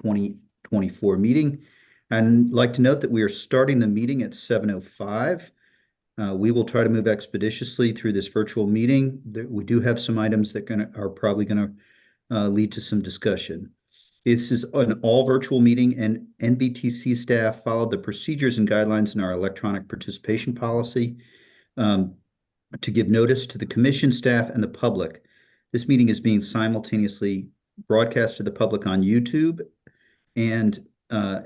2024 meeting. And I'd like to note that we are starting the meeting at 7:05. We will try to move expeditiously through this virtual meeting. We do have some items that are probably going to lead to some discussion. This is an all virtual meeting, and NVTC staff followed the procedures and guidelines in our electronic participation policy to give notice to the commission staff and the public. This meeting is being simultaneously broadcast to the public on YouTube. And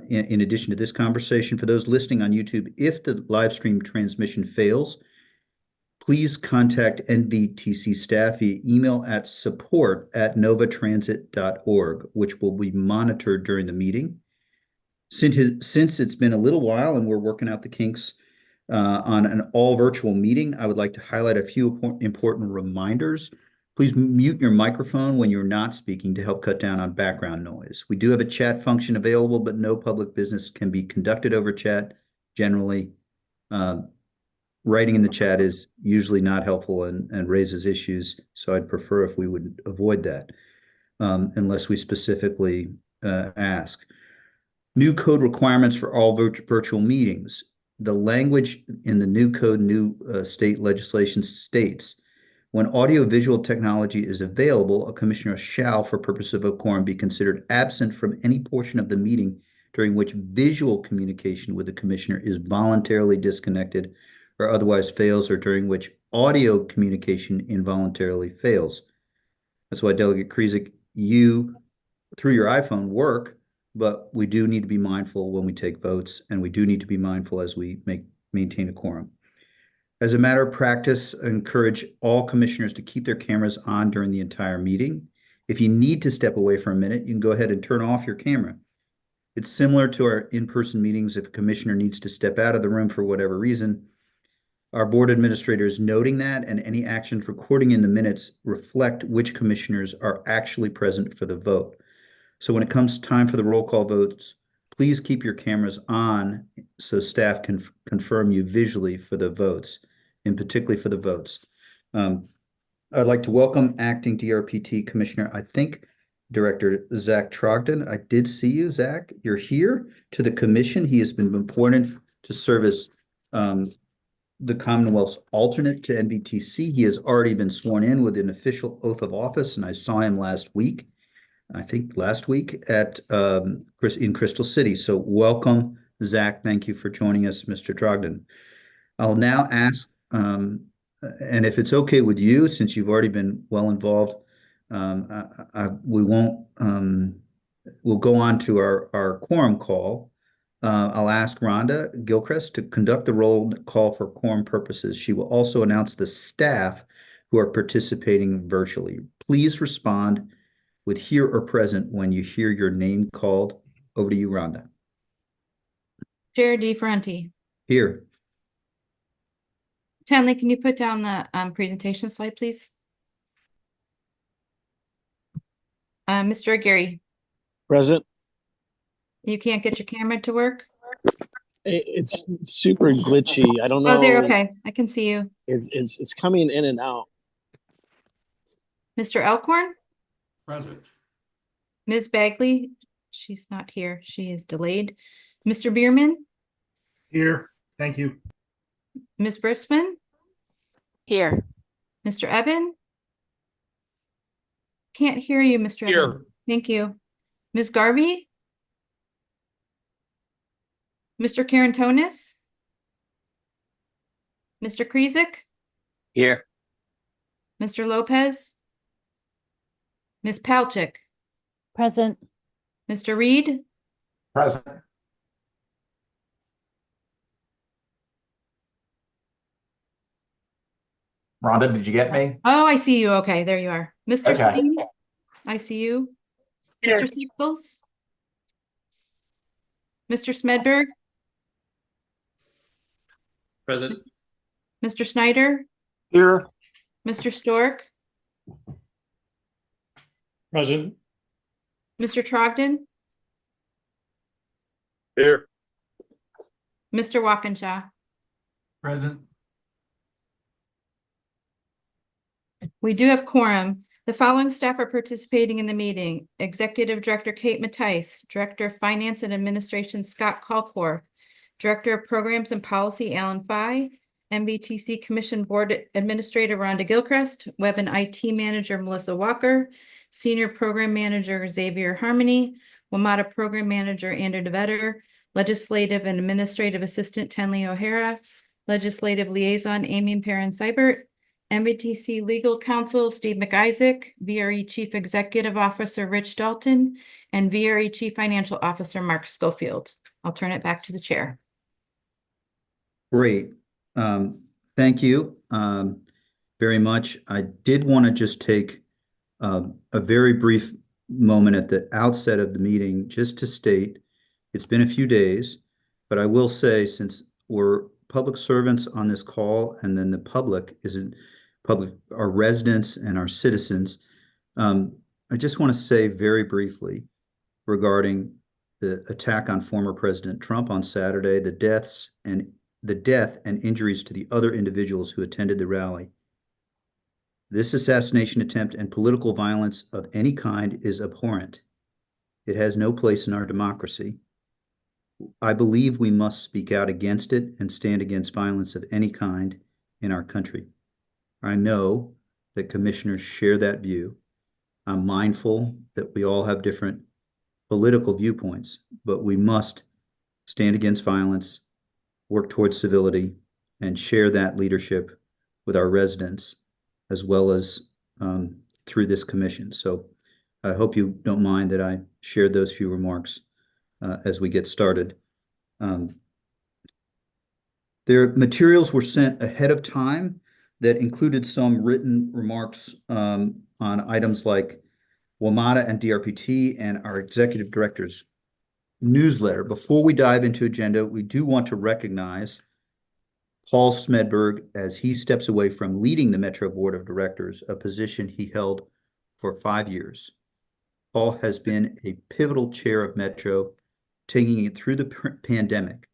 in addition to this conversation, for those listening on YouTube, if the live stream transmission fails, please contact NVTC staff via email at support@novatransit.org, which will be monitored during the meeting. Since it's been a little while and we're working out the kinks on an all virtual meeting, I would like to highlight a few important reminders. Please mute your microphone when you're not speaking to help cut down on background noise. We do have a chat function available, but no public business can be conducted over chat. Generally, writing in the chat is usually not helpful and raises issues, so I'd prefer if we would avoid that unless we specifically ask. New code requirements for all virtual meetings. The language in the new code, state legislation states, when audiovisual technology is available, a commissioner shall, for purpose of a quorum, be considered absent from any portion of the meeting during which visual communication with the commissioner is voluntarily disconnected or otherwise fails, or during which audio communication involuntarily fails. That's why, Delegate Krizik, you, through your iPhone, work, but we do need to be mindful when we take votes, and we do need to be mindful as we maintain a quorum. As a matter of practice, I encourage all commissioners to keep their cameras on during the entire meeting. If you need to step away for a minute, you can go ahead and turn off your camera. It's similar to our in-person meetings. If a commissioner needs to step out of the room for whatever reason, our board administrator is noting that, and any actions recording in the minutes reflect which commissioners are actually present for the vote. So when it comes time for the roll call votes, please keep your cameras on so staff can confirm you visually for the votes, and particularly for the votes. I'd like to welcome Acting DRPT Commissioner, I think, Director Zach Trogdon. I did see you, Zach. You're here to the commission. He has been appointed to serve as the Commonwealth's alternate to NVTC. He has already been sworn in with an official oath of office, and I saw him last week. I think last week at in Crystal City. So welcome, Zach. Thank you for joining us, Mr. Trogdon. I'll now ask, and if it's okay with you, since you've already been well involved, we'll go on to our quorum call. I'll ask Rhonda Gilchrist to conduct the roll call for quorum purposes. She will also announce the staff who are participating virtually. Please respond with here or present when you hear your name called. Over to you, Rhonda. Chair DeFerenti. Here. Tanley, can you put down the presentation slide, please? Mr. Aguirre. Present. You can't get your camera to work? It's super glitchy. I don't know. Oh, there. Okay, I can see you. It's coming in and out. Mr. Elkhorn. Present. Ms. Bagley. She's not here. She is delayed. Mr. Bierman. Here. Thank you. Ms. Brisman. Here. Mr. Eben. Can't hear you, Mr. Here. Eben. Thank you. Ms. Garvey. Mr. Karantonis. Mr. Krizik. Here. Mr. Lopez. Ms. Palchik. Present. Mr. Reed. Present. Rhonda, did you get me? Oh, I see you. Okay, there you are. Mr. Okay. Steen, I see you. Here. Mr. Sickles. Mr. Smedberg. Present. Mr. Snyder. Here. Mr. Stork. Present. Mr. Trogdon. Here. Mr. Walkinshaw. Present. We do have quorum. The following staff are participating in the meeting: Executive Director Kate Mattice, Director of Finance and Administration Scott Colcorth, Director of Programs and Policy Alan Fye, MBTC Commission Board Administrator Rhonda Gilchrist, Web and IT Manager Melissa Walker, Senior Program Manager Xavier Harmony, WMATA Program Manager Andrew DeVetter, Legislative and Administrative Assistant Tenley O'Hara, Legislative Liaison Amy Perrin-Seibert, MBTC Legal Counsel Steve McIsaac, VRE Chief Executive Officer Rich Dalton, and VRE Chief Financial Officer Mark Schofield. I'll turn it back to the chair. Great. Thank you very much. I did want to just take a very brief moment at the outset of the meeting just to state it's been a few days, but I will say, since we're public servants on this call, and then the public isn't public, our residents and our citizens, I just want to say very briefly regarding the attack on former President Trump on Saturday, the death and injuries to the other individuals who attended the rally. This assassination attempt and political violence of any kind is abhorrent. It has no place in our democracy. I believe we must speak out against it and stand against violence of any kind in our country. I know that commissioners share that view. I'm mindful that we all have different political viewpoints, but we must stand against violence, work towards civility, and share that leadership with our residents, as well as through this commission. So I hope you don't mind that I shared those few remarks as we get started. Their materials were sent ahead of time that included some written remarks on items like WMATA and DRPT and our executive director's newsletter. Before we dive into agenda, we do want to recognize Paul Smedberg as he steps away from leading the Metro Board of Directors, a position he held for 5 years. Paul has been a pivotal chair of Metro, taking it through the pandemic,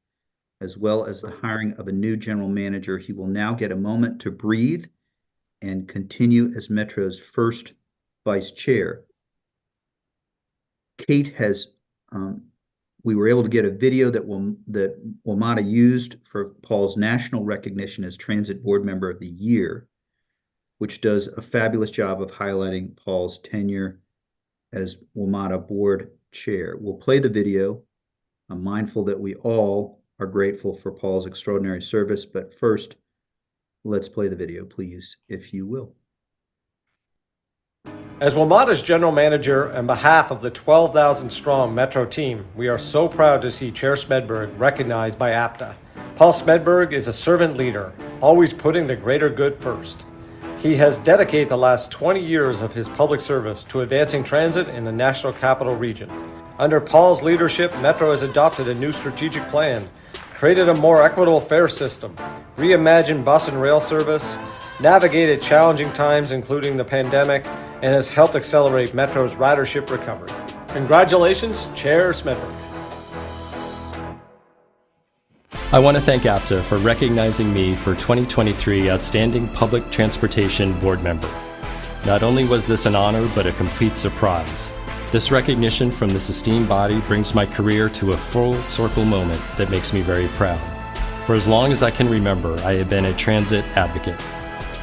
as well as the hiring of a new general manager. He will now get a moment to breathe and continue as Metro's first vice chair. Kate has, we were able to get a video that WMATA used for Paul's national recognition as Transit Board Member of the Year, which does a fabulous job of highlighting Paul's tenure as WMATA Board Chair. We'll play the video. I'm mindful that we all are grateful for Paul's extraordinary service, but first, let's play the video, please, if you will. As WMATA's general manager, on behalf of the 12,000-strong Metro team, we are so proud to see Chair Smedberg recognized by APTA. Paul Smedberg is a servant leader, always putting the greater good first. He has dedicated the last 20 years of his public service to advancing transit in the National Capital Region. Under Paul's leadership, Metro has adopted a new strategic plan, created a more equitable fare system, reimagined bus and rail service, navigated challenging times including the pandemic, and has helped accelerate Metro's ridership recovery. Congratulations, Chair Smedberg. I want to thank APTA for recognizing me for 2023 Outstanding Public Transportation Board Member. Not only was this an honor, but a complete surprise. This recognition from this esteemed body brings my career to a full circle moment that makes me very proud. For as long as I can remember, I have been a transit advocate.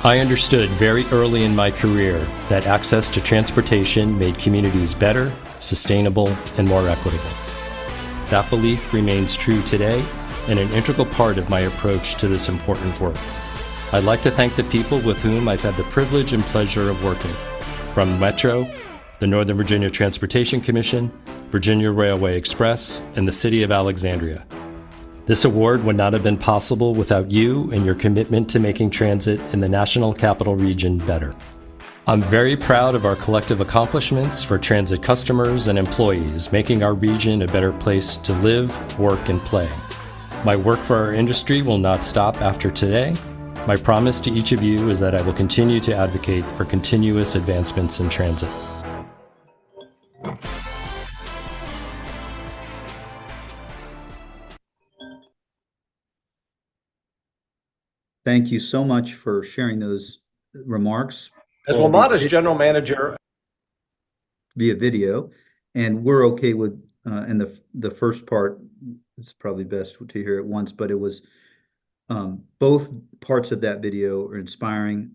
I understood very early in my career that access to transportation made communities better, sustainable, and more equitable. That belief remains true today and an integral part of my approach to this important work. I'd like to thank the people with whom I've had the privilege and pleasure of working, from Metro, the Northern Virginia Transportation Commission, Virginia Railway Express, and the City of Alexandria. This award would not have been possible without you and your commitment to making transit in the National Capital Region better. I'm very proud of our collective accomplishments for transit customers and employees, making our region a better place to live, work, and play. My work for our industry will not stop after today. My promise to each of you is that I will continue to advocate for continuous advancements in transit. Thank you so much for sharing those remarks, As all via WMATA's video- general manager, via video, and we're okay with, and the first part, it's probably best to hear it once, but it was, both parts of that video are inspiring.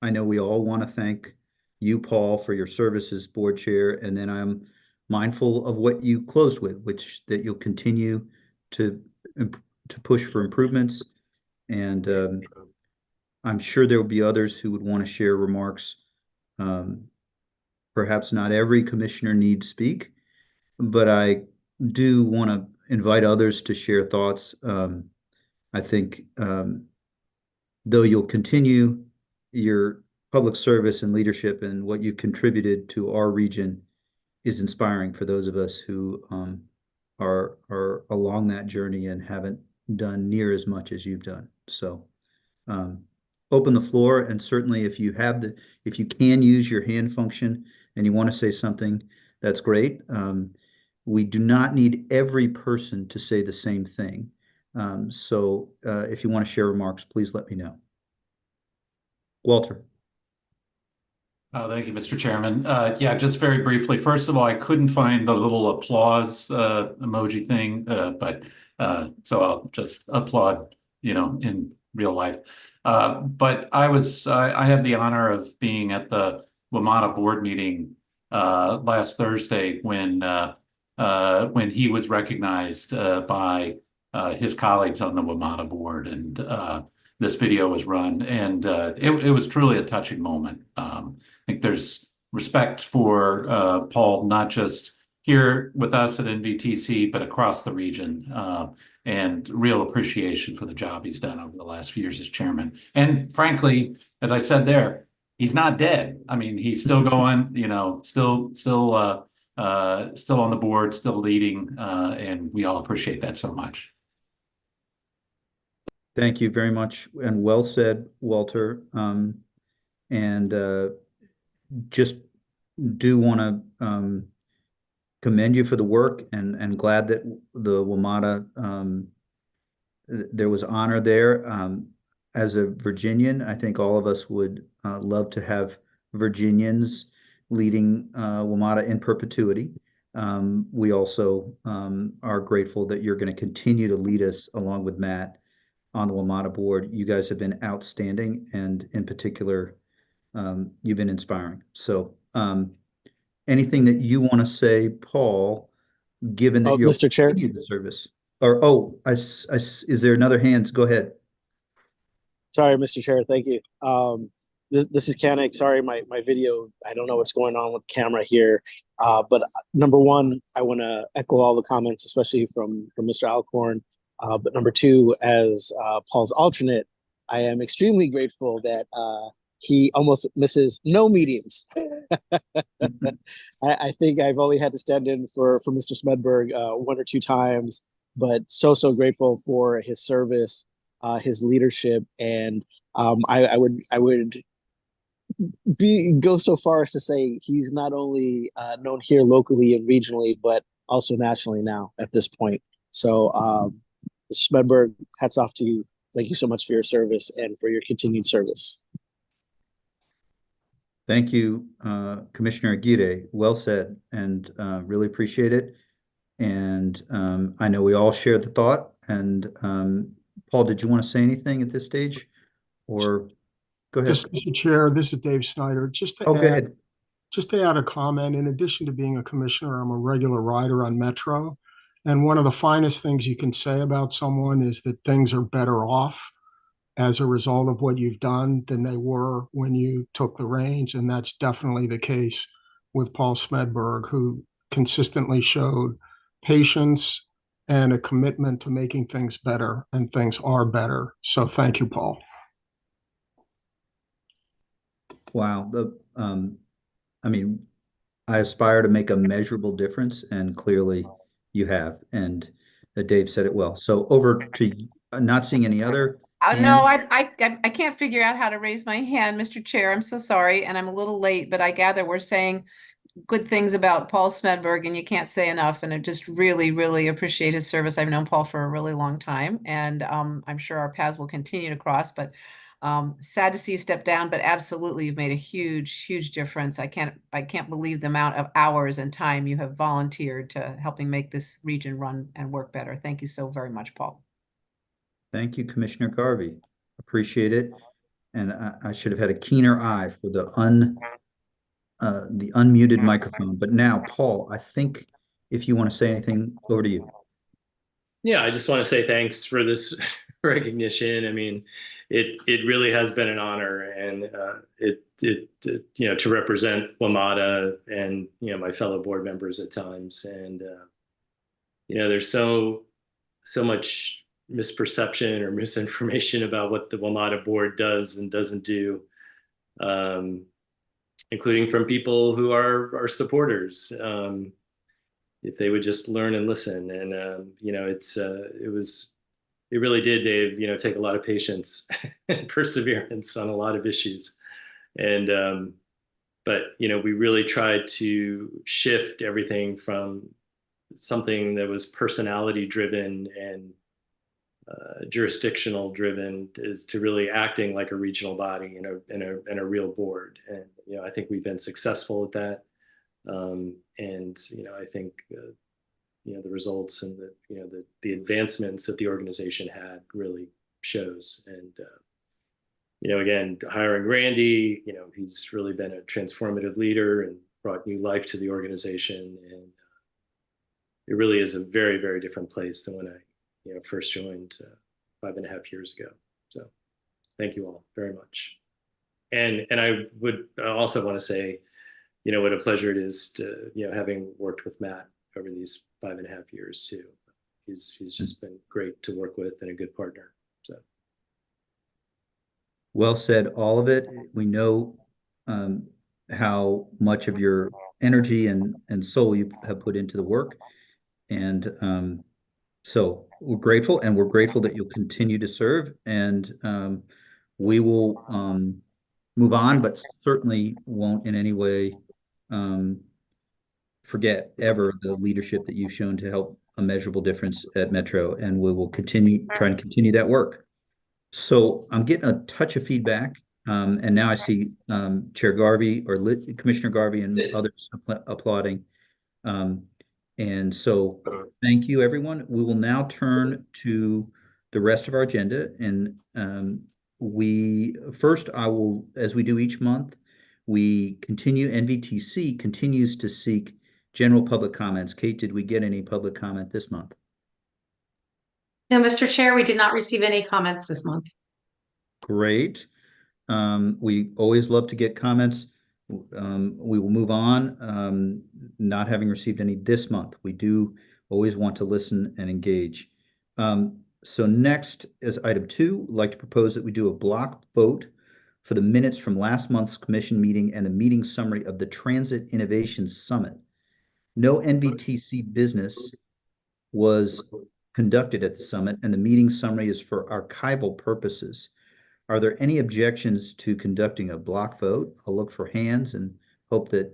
I know we all want to thank you, Paul, for your service as board chair, and then I'm mindful of what you closed with, which that you'll continue to push for improvements. And I'm sure there will be others who would want to share remarks. Perhaps not every commissioner needs speak, but I do want to invite others to share thoughts. I think though you'll continue your public service and leadership, and what you've contributed to our region is inspiring for those of us who are along that journey and haven't done near as much as you've done. So open the floor, and certainly if you can use your hand function and you want to say something, that's great. We do not need every person to say the same thing. So if you want to share remarks, please let me know. Walter. Thank you, Mr. Chairman. Yeah, just very briefly. First of all, I couldn't find the little applause emoji thing, but so I'll just applaud, in real life. But I had the honor of being at the WMATA board meeting last Thursday when he was recognized by his colleagues on the WMATA board, and this video was run, and it was truly a touching moment. I think there's respect for Paul, not just here with us at NVTC, but across the region, and real appreciation for the job he's done over the last few years as chairman. And frankly, as I said there, he's not dead. I mean, he's still going, still on the board, still leading, and we all appreciate that so much. Thank you very much, and well said, Walter. And just do want to commend you for the work, and glad that the WMATA, there was honor there. As a Virginian, I think all of us would love to have Virginians leading WMATA in perpetuity. We also are grateful that you're going to continue to lead us along with Matt on the WMATA board. You guys have been outstanding, and in particular, you've been inspiring. So anything that you want to say, Paul, given that you're Mr. Chair, the service? Or is there another hand? Go ahead. sorry, Mr. Chair. Thank you. This is Kanik. Sorry, my video, I don't know what's going on with the camera here. But number one, I want to echo all the comments, especially from Mr. Alcorn. But number two, as Paul's alternate, I am extremely grateful that he almost misses no meetings. I think I've only had to stand in for Mr. Smedberg one or two times, but so grateful for his service, his leadership, and I would go so far as to say he's not only known here locally and regionally, but also nationally now at this point. So Mr. Smedberg, hats off to you. Thank you so much for your service and for your continued service. Thank you, Commissioner Aguirre. Well said, and really appreciate it. And I know we all share the thought. And Paul, did you want to say anything at this stage? Or go ahead. Just, Mr. Chair, this is Dave Snyder. Just to Go ahead. Just to add a comment, in addition to being a commissioner, I'm a regular rider on Metro. And one of the finest things you can say about someone is that things are better off as a result of what you've done than they were when you took the reins. And that's definitely the case with Paul Smedberg, who consistently showed patience and a commitment to making things better, and things are better. So thank you, Paul. Wow. I mean, I aspire to make a measurable difference, and clearly you have. And Dave said it well. So over to not seeing any other. No, I can't figure out how to raise my hand, Mr. Chair. I'm so sorry, and I'm a little late, but I gather we're saying good things about Paul Smedberg, and you can't say enough. And I just really appreciate his service. I've known Paul for a really long time, and I'm sure our paths will continue to cross. But Sad to see you step down, but absolutely you've made a huge, huge difference. I can't believe the amount of hours and time you have volunteered to helping make this region run and work better. Thank you so very much, Paul. Thank you, Commissioner Garvey. Appreciate it. And I should have had a keener eye for the unmuted microphone. But now, Paul, I think if you want to say anything, over to you. Yeah, I just want to say thanks for this recognition. I mean, it really has been an honor, and it you know, to represent WMATA and, you know, my fellow board members at times. And you know, there's so much misperception or misinformation about what the WMATA board does and doesn't do, including from people who are our supporters. If they would just learn and listen. And you know, it really did, Dave, you know, take a lot of patience and perseverance on a lot of issues. And but you know, we really tried to shift everything from something that was personality driven and jurisdictional driven is to really acting like a regional body and a real board. And you know, I think we've been successful at that. And you know, I think you know, the results and the, you know, the advancements that the organization had really shows. And you know, again, hiring Randy, you know, he's really been a transformative leader and brought new life to the organization. And it really is a very, very different place than when I, you know, first joined 5.5 years ago. So thank you all very much. And I would also want to say, you know, what a pleasure it is to, you know, having worked with Matt over these 5.5 years too. He's just been great to work with and a good partner. So. Well said, all of it. We know how much of your energy and soul you have put into the work. And so we're grateful, and we're grateful that you'll continue to serve. And we will move on, but certainly won't in any way forget ever the leadership that you've shown to help a measurable difference at Metro, and we will continue trying to continue that work. So I'm getting a touch of feedback, and now I see Chair Garvey or Commissioner Garvey and others applauding. And so thank you, everyone. We will now turn to the rest of our agenda. And I will, as we do each month, NVTC continues to seek general public comments. Kate, did we get any public comment this month? No, Mr. Chair, we did not receive any comments this month. Great. We always love to get comments. We will move on, not having received any this month. We do always want to listen and engage. So next is item 2. I'd like to propose that we do a block vote for the minutes from last month's commission meeting and the meeting summary of the Transit Innovation Summit. No NVTC business was conducted at the summit, and the meeting summary is for archival purposes. Are there any objections to conducting a block vote? I'll look for hands and hope that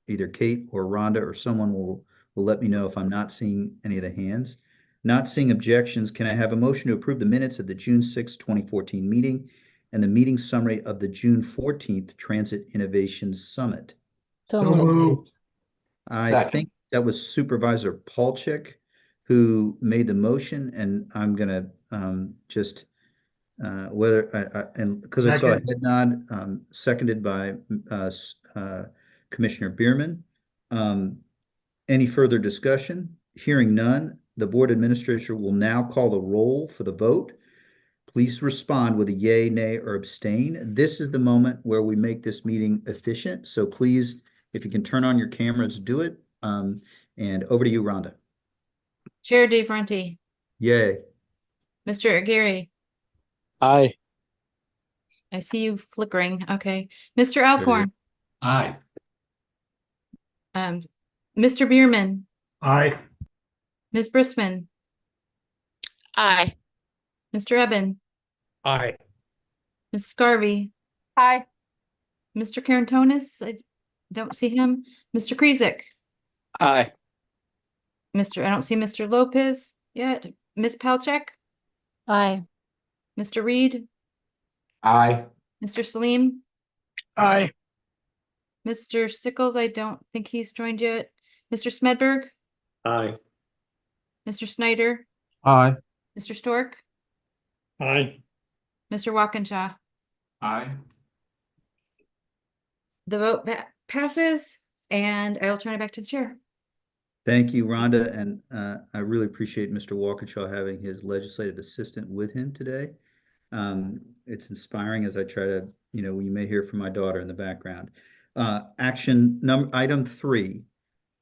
either Kate or Rhonda or someone will let me know if I'm not seeing any of the hands. Not seeing objections, can I have a motion to approve the minutes of the June 6, 2014 meeting and the meeting summary of the June 14th Transit Innovation Summit? So moved. I think that was Supervisor Palchik who made the motion, and I'm gonna just because I saw a head nod, seconded by Commissioner Bierman. Any further discussion? Hearing none, the board administrator will now call the roll for the vote. Please respond with a yay, nay, or abstain. This is the moment where we make this meeting efficient. So please, if you can turn on your cameras, do it. And over to you, Rhonda. Chair DeFronti. Yay. Mr. Aguirre. Aye. I see you flickering. Okay. Mr. Alcorn. Aye. Mr. Bierman. Aye. Ms. Brisman. Aye. Mr. Eben. Aye. Ms. Garvey. Hi. Mr. Karantonis. I don't see him. Mr. Krizik. Aye. I don't see Mr. Lopez yet. Ms. Palchik. Aye. Mr. Reed. Aye. Mr. Salim, Aye. Mr. Sickles, I don't think he's joined yet. Mr. Smedberg, Aye. Mr. Snyder, Aye. Mr. Stork, Aye. Mr. Walkinshaw. Aye. The vote passes, and I will turn it back to the chair. Thank you, Rhonda, and I really appreciate Mr. Walkinshaw having his legislative assistant with him today. It's inspiring as I try to, you may hear from my daughter in the background. Item 3.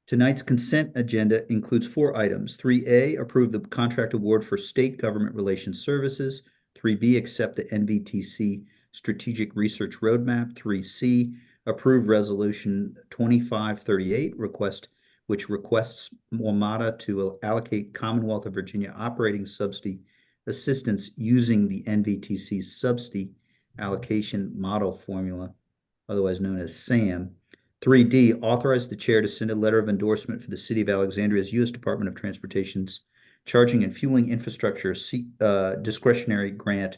Tonight's consent agenda includes 4 items. 3A, approve the contract award for state government relations services. 3B, accept the NVTC strategic research roadmap. 3C, approve resolution 2538 which requests WMATA to allocate Commonwealth of Virginia operating subsidy assistance using the NVTC subsidy allocation model formula, otherwise known as SAM. 3D, authorize the chair to send a letter of endorsement for the City of Alexandria's U.S. Department of Transportation's Charging and Fueling Infrastructure Discretionary Grant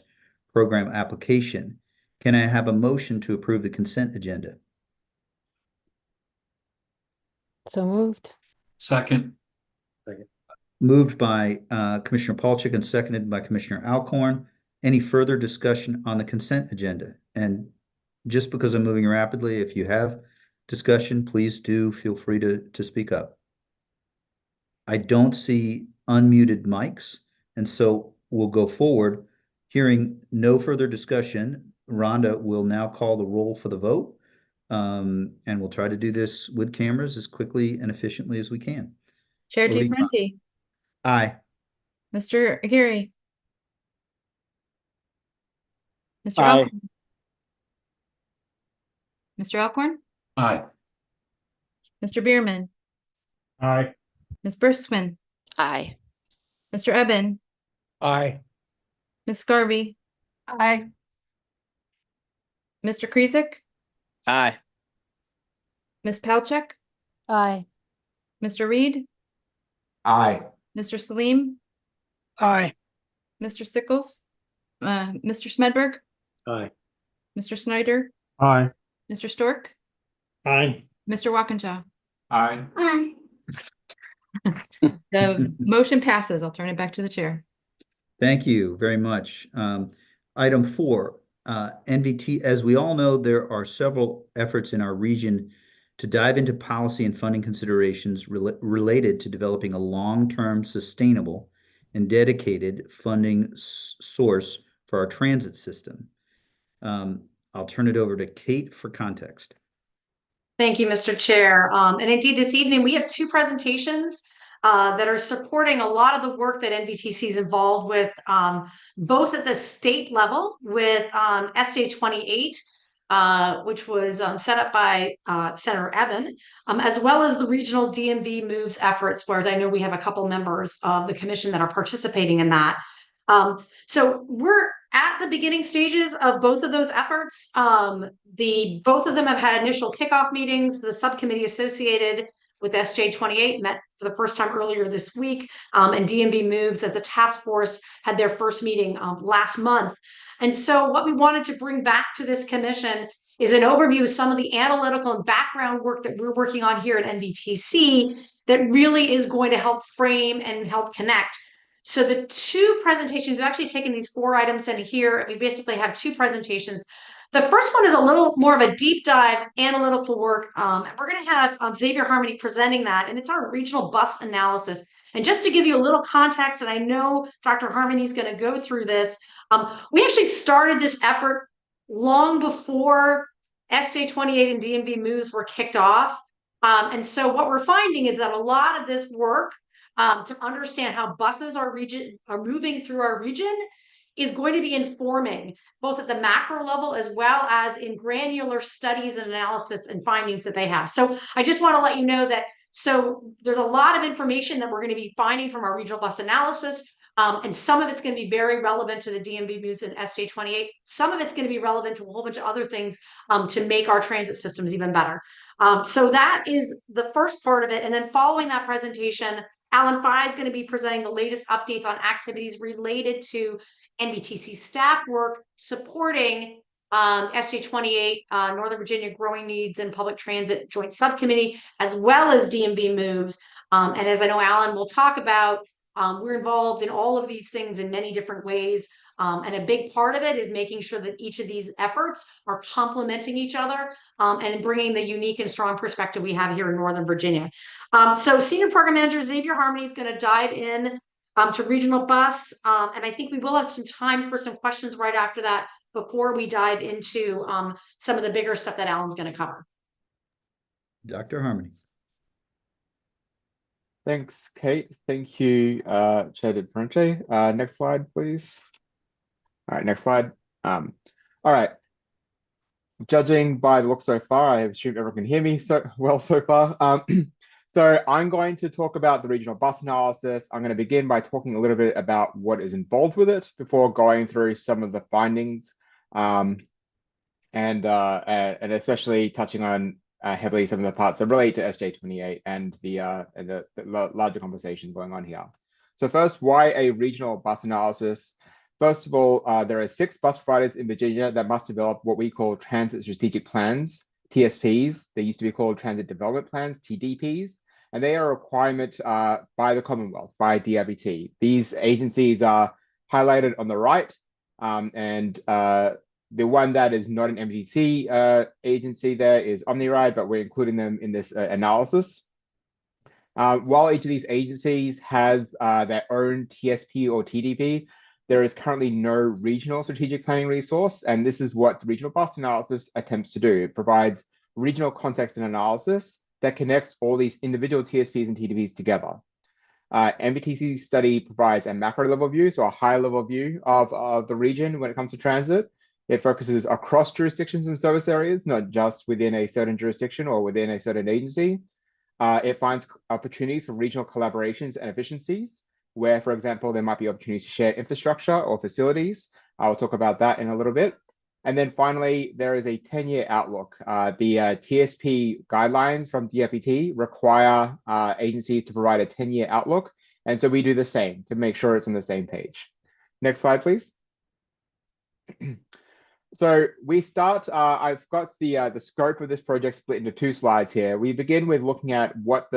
Program application. Can I have a motion to approve the consent agenda? So moved. Second. Moved by Commissioner Palchik and seconded by Commissioner Alcorn. Any further discussion on the consent agenda? And just because I'm moving rapidly, if you have discussion, please do feel free to speak up. I don't see unmuted mics, and so we'll go forward. Hearing no further discussion, Rhonda will now call the roll for the vote. And we'll try to do this with cameras as quickly and efficiently as we can. Chair Voting DeFrenti, Aye. Mr. Aguirre, Mr. Aye. Alcorn, Mr. Alcorn, Aye. Mr. Bierman, Aye. Ms. Briskman, Aye. Mr. Eben, Aye. Ms. Garvey, Aye. Mr. Krizik, Aye. Ms. Palchik, Aye. Mr. Reed, Aye. Mr. Salim, Aye. Mr. Sickles, Mr. Smedberg, Aye. Mr. Snyder, Aye. Mr. Stork, Aye. Mr. Walkinshaw. Aye. Aye. The motion passes. I'll turn it back to the chair. Thank you very much. Item 4, NVT. As we all know, there are several efforts in our region to dive into policy and funding considerations related to developing a long-term, sustainable, and dedicated funding source for our transit system. I'll turn it over to Kate for context. Thank you, Mr. Chair. And indeed, this evening we have 2 presentations that are supporting a lot of the work that NVTC is involved with, both at the state level with SJ 28, which was set up by Senator Eben, as well as the regional DMV moves efforts, where I know we have a couple members of the commission that are participating in that. So we're at the beginning stages of both of those efforts. Both of them have had initial kickoff meetings. The subcommittee associated with SJ 28 met for the first time earlier this week, and DMV Moves as a task force had their first meeting last month. And so what we wanted to bring back to this commission is an overview of some of the analytical and background work that we're working on here at NVTC that really is going to help frame and help connect. So the 2 presentations, we've actually taken these 4 items in here. We basically have 2 presentations. The first one is a little more of a deep dive analytical work. We're going to have Xavier Harmony presenting that, and it's our regional bus analysis. And just to give you a little context, and I know Dr. Harmony is going to go through this, we actually started this effort long before SJ 28 and DMV Moves were kicked off. And so what we're finding is that a lot of this work to understand how buses are moving through our region is going to be informing both at the macro level as well as in granular studies and analysis and findings that they have. So I just want to let you know that there's a lot of information that we're going to be finding from our regional bus analysis. And some of it's going to be very relevant to the DMV Moves and SJ 28. Some of it's going to be relevant to a whole bunch of other things to make our transit systems even better. So that is the first part of it. And then following that presentation, Alan Fye is going to be presenting the latest updates on activities related to NBTC staff work supporting SJ 28, Northern Virginia Growing Needs and Public Transit Joint Subcommittee, as well as DMV moves. And as I know Alan will talk about, we're involved in all of these things in many different ways. And a big part of it is making sure that each of these efforts are complementing each other and bringing the unique and strong perspective we have here in Northern Virginia. So Senior Program Manager Xavier Harmony is going to dive in to regional bus. And I think we will have some time for some questions right after that before we dive into some of the bigger stuff that Alan's going to cover. Dr. Harmony. Thanks, Kate. Thank you, Chair DeFrente. Next slide, please. All right, next slide. All right. Judging by the look so far, I assume everyone can hear me so well so far. So I'm going to talk about the regional bus analysis. I'm going to begin by talking a little bit about what is involved with it before going through some of the findings, and especially touching on heavily some of the parts that relate to SJ28 and the larger conversation going on here. So first, why a regional bus analysis? First of all, there are 6 bus providers in Virginia that must develop what we call transit strategic plans, TSPs. They used to be called transit development plans, TDPs, and they are a requirement by the Commonwealth, by DRBT. These agencies are highlighted on the right, and the one that is not an MDC agency there is OmniRide, but we're including them in this analysis. While each of these agencies has their own TSP or TDP, there is currently no regional strategic planning resource, and this is what the regional bus analysis attempts to do. It provides regional context and analysis that connects all these individual TSPs and TDPs together. MBTC study provides a macro level view, so a high level view of the region when it comes to transit. It focuses across jurisdictions and service areas, not just within a certain jurisdiction or within a certain agency. It finds opportunities for regional collaborations and efficiencies, where, for example, there might be opportunities to share infrastructure or facilities. I'll talk about that in a little bit. And then finally, there is a 10-year outlook. The TSP guidelines from DFPT require agencies to provide a 10-year outlook. And so we do the same to make sure it's on the same page. Next slide, please. So we start, I've got the scope of this project split into 2 slides here. We begin with looking at what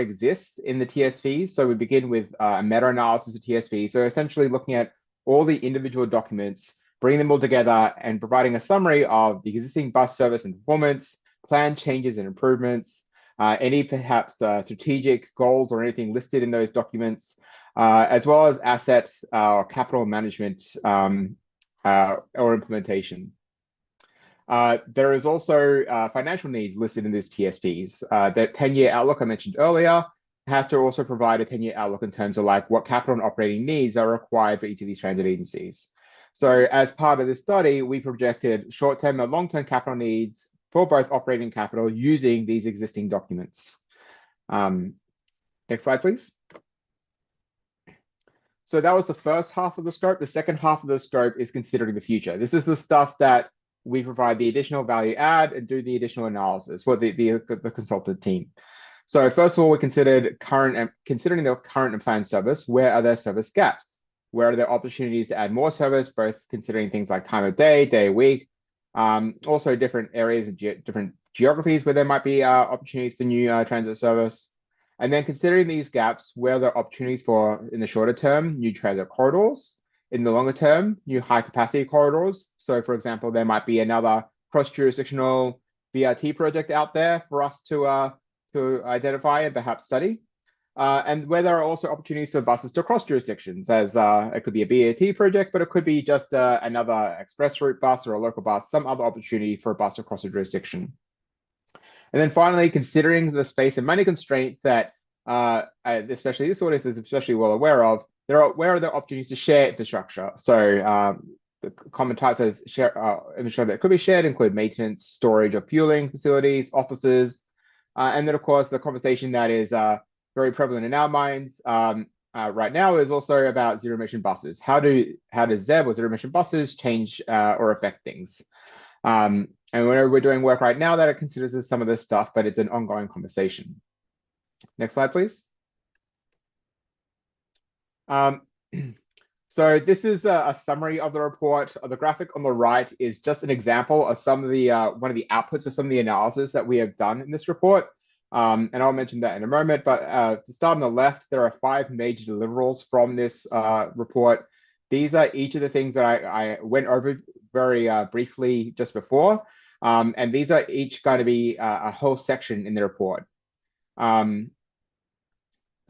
exists in the TSP. So we begin with a meta-analysis of TSP. So essentially looking at all the individual documents, bringing them all together and providing a summary of the existing bus service and performance, plan changes and improvements, any perhaps strategic goals or anything listed in those documents, as well as asset or capital management or implementation. There is also financial needs listed in this TSPs. That 10-year outlook I mentioned earlier has to also provide a 10-year outlook in terms of like what capital and operating needs are required for each of these transit agencies. So as part of this study, we projected short-term and long-term capital needs for both operating capital using these existing documents. Next slide, please. So that was the first half of the scope. The second half of the scope is considering the future. This is the stuff that we provide the additional value add and do the additional analysis for the consultant team. So first of all, we considering the current and planned service. Where are there service gaps? Where are there opportunities to add more service, both considering things like time of day, day of week, also different areas and different geographies where there might be opportunities for new transit service. And then considering these gaps, where there are opportunities for, in the shorter term, new transit corridors, in the longer term, new high capacity corridors. So for example, there might be another cross-jurisdictional BRT project out there for us to identify and perhaps study. And where there are also opportunities for buses to cross jurisdictions, as it could be a BRT project, but it could be just another express route bus or a local bus, some other opportunity for a bus to cross a jurisdiction. And then finally, considering the space and money constraints that especially this audience is especially well aware of, where are there opportunities to share infrastructure? So the common types of infrastructure that could be shared include maintenance, storage of fueling facilities, offices, and then of course the conversation that is very prevalent in our minds right now is also about zero emission buses. How does ZEB or zero emission buses change or affect things? And we're doing work right now that it considers some of this stuff, but it's an ongoing conversation. Next slide, please. So this is a summary of the report. The graphic on the right is just an example of some of the one of the outputs of some of the analysis that we have done in this report. And I'll mention that in a moment. But to start on the left, there are 5 major deliverables from this report. These are each of the things that I went over very briefly just before. And these are each going to be a whole section in the report.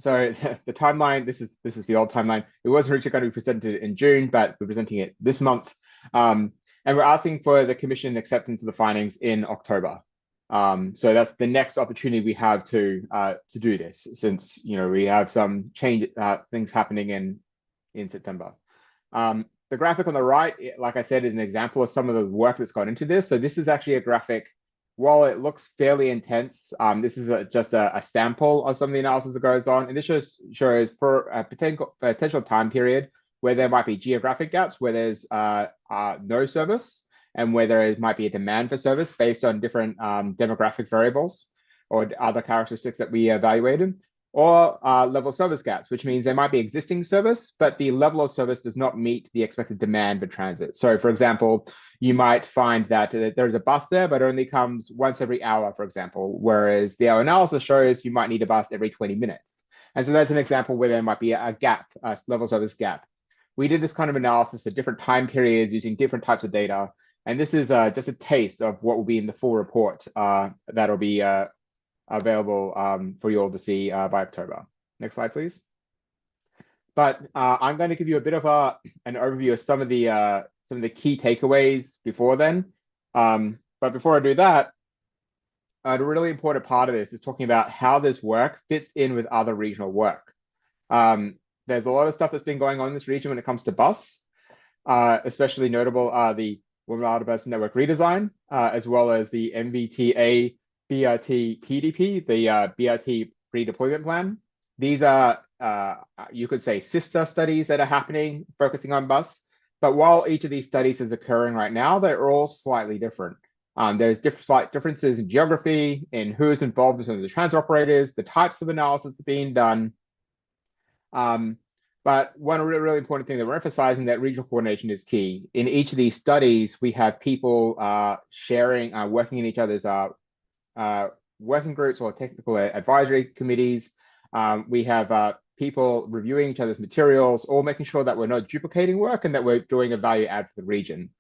So the timeline, this is the old timeline. It was originally going to be presented in June, but we're presenting it this month. And we're asking for the commission acceptance of the findings in October. So that's the next opportunity we have to do this, since we have some change things happening in September. The graphic on the right, like I said, is an example of some of the work that's gone into this. So this is actually a graphic. While it looks fairly intense, this is just a sample of some of the analysis that goes on. And this shows for a potential time period where there might be geographic gaps, where there's no service, and where there might be a demand for service based on different demographic variables or other characteristics that we evaluated, or level of service gaps, which means there might be existing service, but the level of service does not meet the expected demand for transit. So for example, you might find that there's a bus there, but it only comes once every hour, for example, whereas our analysis shows you might need a bus every 20 minutes. And so that's an example where there might be a gap, a level of service gap. We did this kind of analysis for different time periods using different types of data. And this is just a taste of what will be in the full report that'll be available for you all to see by October. Next slide, please. But I'm going to give you a bit of an overview of some of the key takeaways before then. But before I do that, a really important part of this is talking about how this work fits in with other regional work. There's a lot of stuff that's been going on in this region when it comes to bus, especially notable the WMATA Bus Network redesign, as well as the MBTA BRT PDP, the BRT redeployment plan. These are, you could say, sister studies that are happening, focusing on bus. But while each of these studies is occurring right now, they're all slightly different. There's slight differences in geography, in who's involved in some of the transit operators, the types of analysis being done. But one really important thing that we're emphasizing, that regional coordination is key. In each of these studies, we have people sharing, working in each other's working groups or technical advisory committees. We have people reviewing each other's materials, all making sure that we're not duplicating work and that we're doing a value add for the region.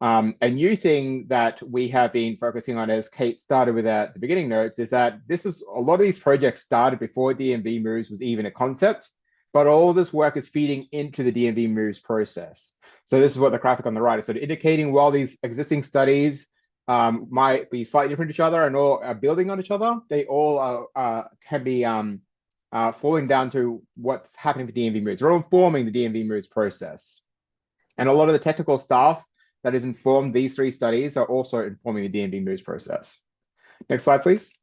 A new thing that we have been focusing on, as Kate started with at the beginning notes, is that a lot of these projects started before DMV moves was even a concept, but all of this work is feeding into the DMV moves process. So this is what the graphic on the right is sort of indicating. While these existing studies might be slightly different to each other and all are building on each other, they all can be falling down to what's happening for DMV moves. They're all informing the DMV moves process. And a lot of the technical staff that has informed these 3 studies are also informing the DMV moves process. Next slide, please.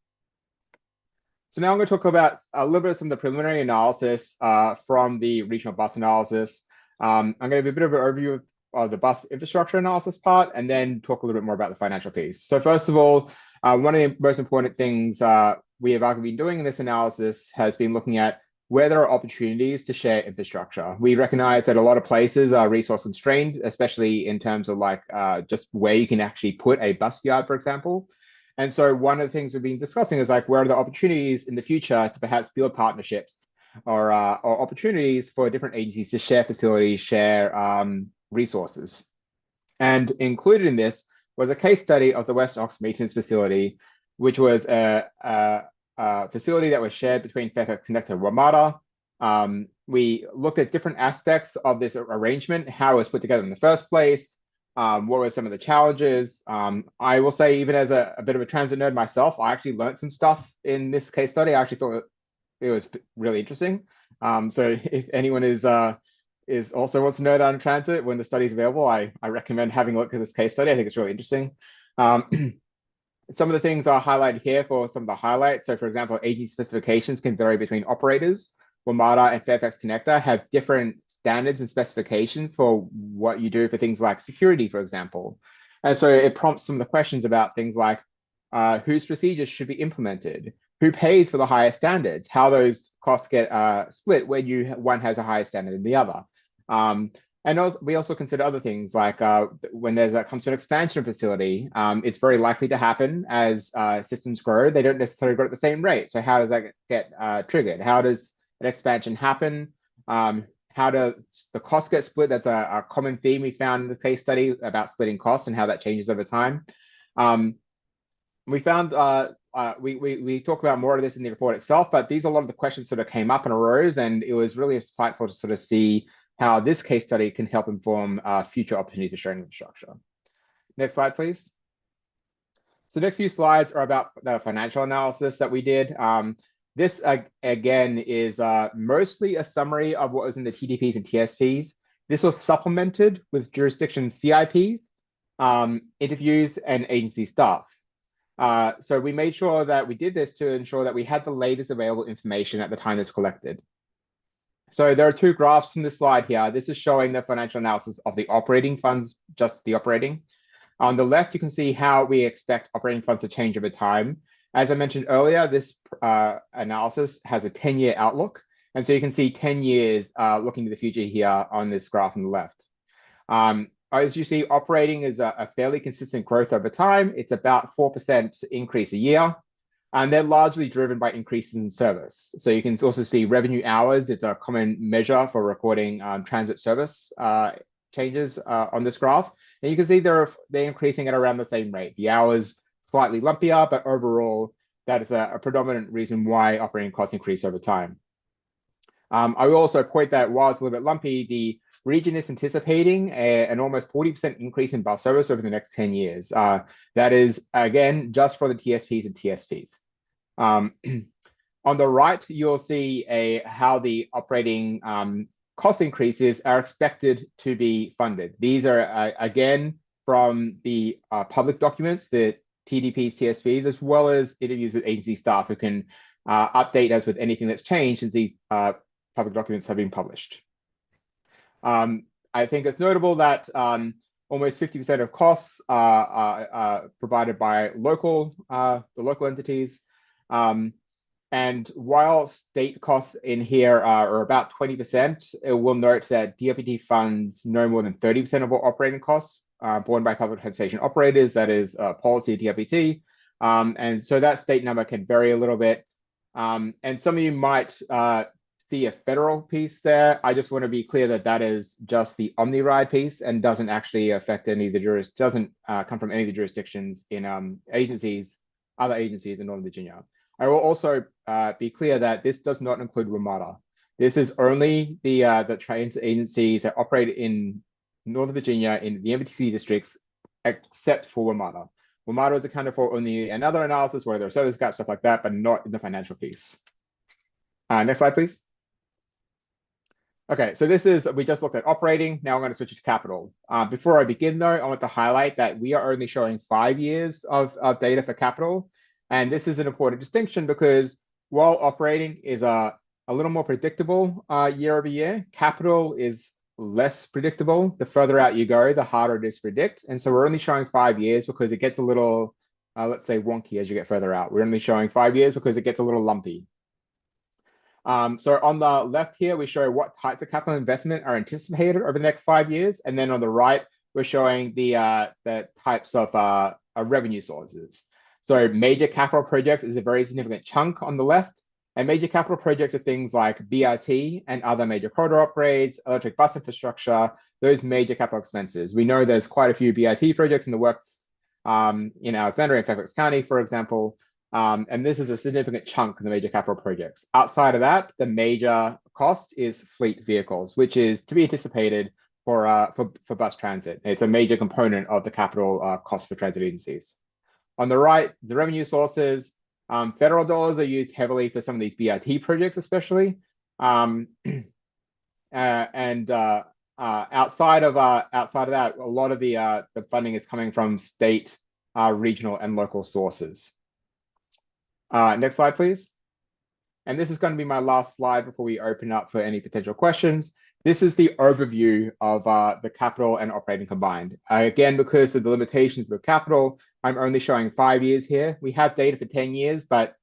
So now I'm going to talk about a little bit of some of the preliminary analysis from the regional bus analysis. I'm going to give a bit of an overview of the bus infrastructure analysis part, and then talk a little bit more about the financial piece. So first of all, one of the most important things we have been doing in this analysis has been looking at where there are opportunities to share infrastructure. We recognize that a lot of places are resource constrained, especially in terms of just where you can actually put a bus yard, for example. And so one of the things we've been discussing is where are the opportunities in the future to perhaps build partnerships or opportunities for different agencies to share facilities, share resources. And included in this was a case study of the West Ox Maintenance Facility, which was a facility that was shared between Fairfax Connector and WMATA. We looked at different aspects of this arrangement, how it was put together in the first place, what were some of the challenges. I will say, even as a bit of a transit nerd myself, I actually learned some stuff in this case study. I actually thought it was really interesting. So if anyone is also wants to know about transit when the study is available, I recommend having a look at this case study. I think it's really interesting. Some of the things are highlighted here for some of the highlights. So for example, agency specifications can vary between operators. WMATA and Fairfax Connector have different standards and specifications for what you do for things like security, for example. And so it prompts some of the questions about things like whose procedures should be implemented, who pays for the higher standards, how those costs get split when one has a higher standard than the other. And also, we also consider other things like when comes to an expansion facility, it's very likely to happen as systems grow. They don't necessarily grow at the same rate. So how does that get triggered? How does an expansion happen? How does the cost get split? That's a common theme we found in the case study about splitting costs and how that changes over time. We found we talk about more of this in the report itself, but these are a lot of the questions sort of came up and arose, and it was really insightful to sort of see how this case study can help inform future opportunities for sharing infrastructure. Next slide, please. So the next few slides are about the financial analysis that we did. This, again, is mostly a summary of what was in the TDPs and TSPs. This was supplemented with jurisdictions CIPs, interviews, and agency staff. So we made sure that we did this to ensure that we had the latest available information at the time it's collected. So there are two graphs from this slide here. This is showing the financial analysis of the operating funds, just the operating. On the left, you can see how we expect operating funds to change over time. As I mentioned earlier, this analysis has a 10-year outlook. And so you can see 10 years looking to the future here on this graph on the left. As you see, operating is a fairly consistent growth over time. It's about 4% increase a year. And they're largely driven by increases in service. So you can also see revenue hours. It's a common measure for recording transit service changes on this graph. And you can see they're increasing at around the same rate. The hours slightly lumpier, but overall, that is a predominant reason why operating costs increase over time. I will also point that while it's a little bit lumpy, the region is anticipating an almost 40% increase in bus service over the next 10 years. That is, again, just for the TSPs and TSPs. On the right, you'll see how the operating cost increases are expected to be funded. These are, again, from the public documents, the TDPs, TSPs, as well as interviews with agency staff who can update us with anything that's changed since these public documents have been published. I think it's notable that almost 50% of costs are provided by the local entities. And while state costs in here are about 20%, it will note that DOPT funds no more than 30% of all operating costs borne by public transportation operators, that is policy DOPT. And so that state number can vary a little bit. And some of you might see a federal piece there. I just want to be clear that that is just the OmniRide piece and doesn't actually affect any of the doesn't come from any of the jurisdictions in other agencies in Northern Virginia. I will also be clear that this does not include WMATA. This is only the transit agencies that operate in Northern Virginia in the MVTC districts, except for WMATA. WMATA is accounted for only in another analysis where there are service gaps, stuff like that, but not in the financial piece. Next slide, please. Okay, so we just looked at operating. Now I'm going to switch to capital. Before I begin, though, I want to highlight that we are only showing 5 years of data for capital. And this is an important distinction because while operating is a little more predictable year over year, capital is less predictable. The further out you go, the harder it is to predict. And so we're only showing 5 years because it gets a little, let's say, wonky as you get further out. We're only showing 5 years because it gets a little lumpy. So on the left here, we show what types of capital investment are anticipated over the next 5 years. And then on the right, we're showing the types of revenue sources. So major capital projects is a very significant chunk on the left. And major capital projects are things like BRT and other major corridor upgrades, electric bus infrastructure, those major capital expenses. We know there's quite a few BRT projects in the works in Alexandria and Fairfax County, for example. And this is a significant chunk of the major capital projects. Outside of that, the major cost is fleet vehicles, which is to be anticipated for bus transit. It's a major component of the capital cost for transit agencies. On the right, the revenue sources, federal dollars are used heavily for some of these BRT projects, especially. Outside of that, a lot of the funding is coming from state, regional, and local sources. Next slide, please. And this is going to be my last slide before we open up for any potential questions. This is the overview of the capital and operating combined. Again, because of the limitations with capital, I'm only showing 5 years here. We have data for 10 years, but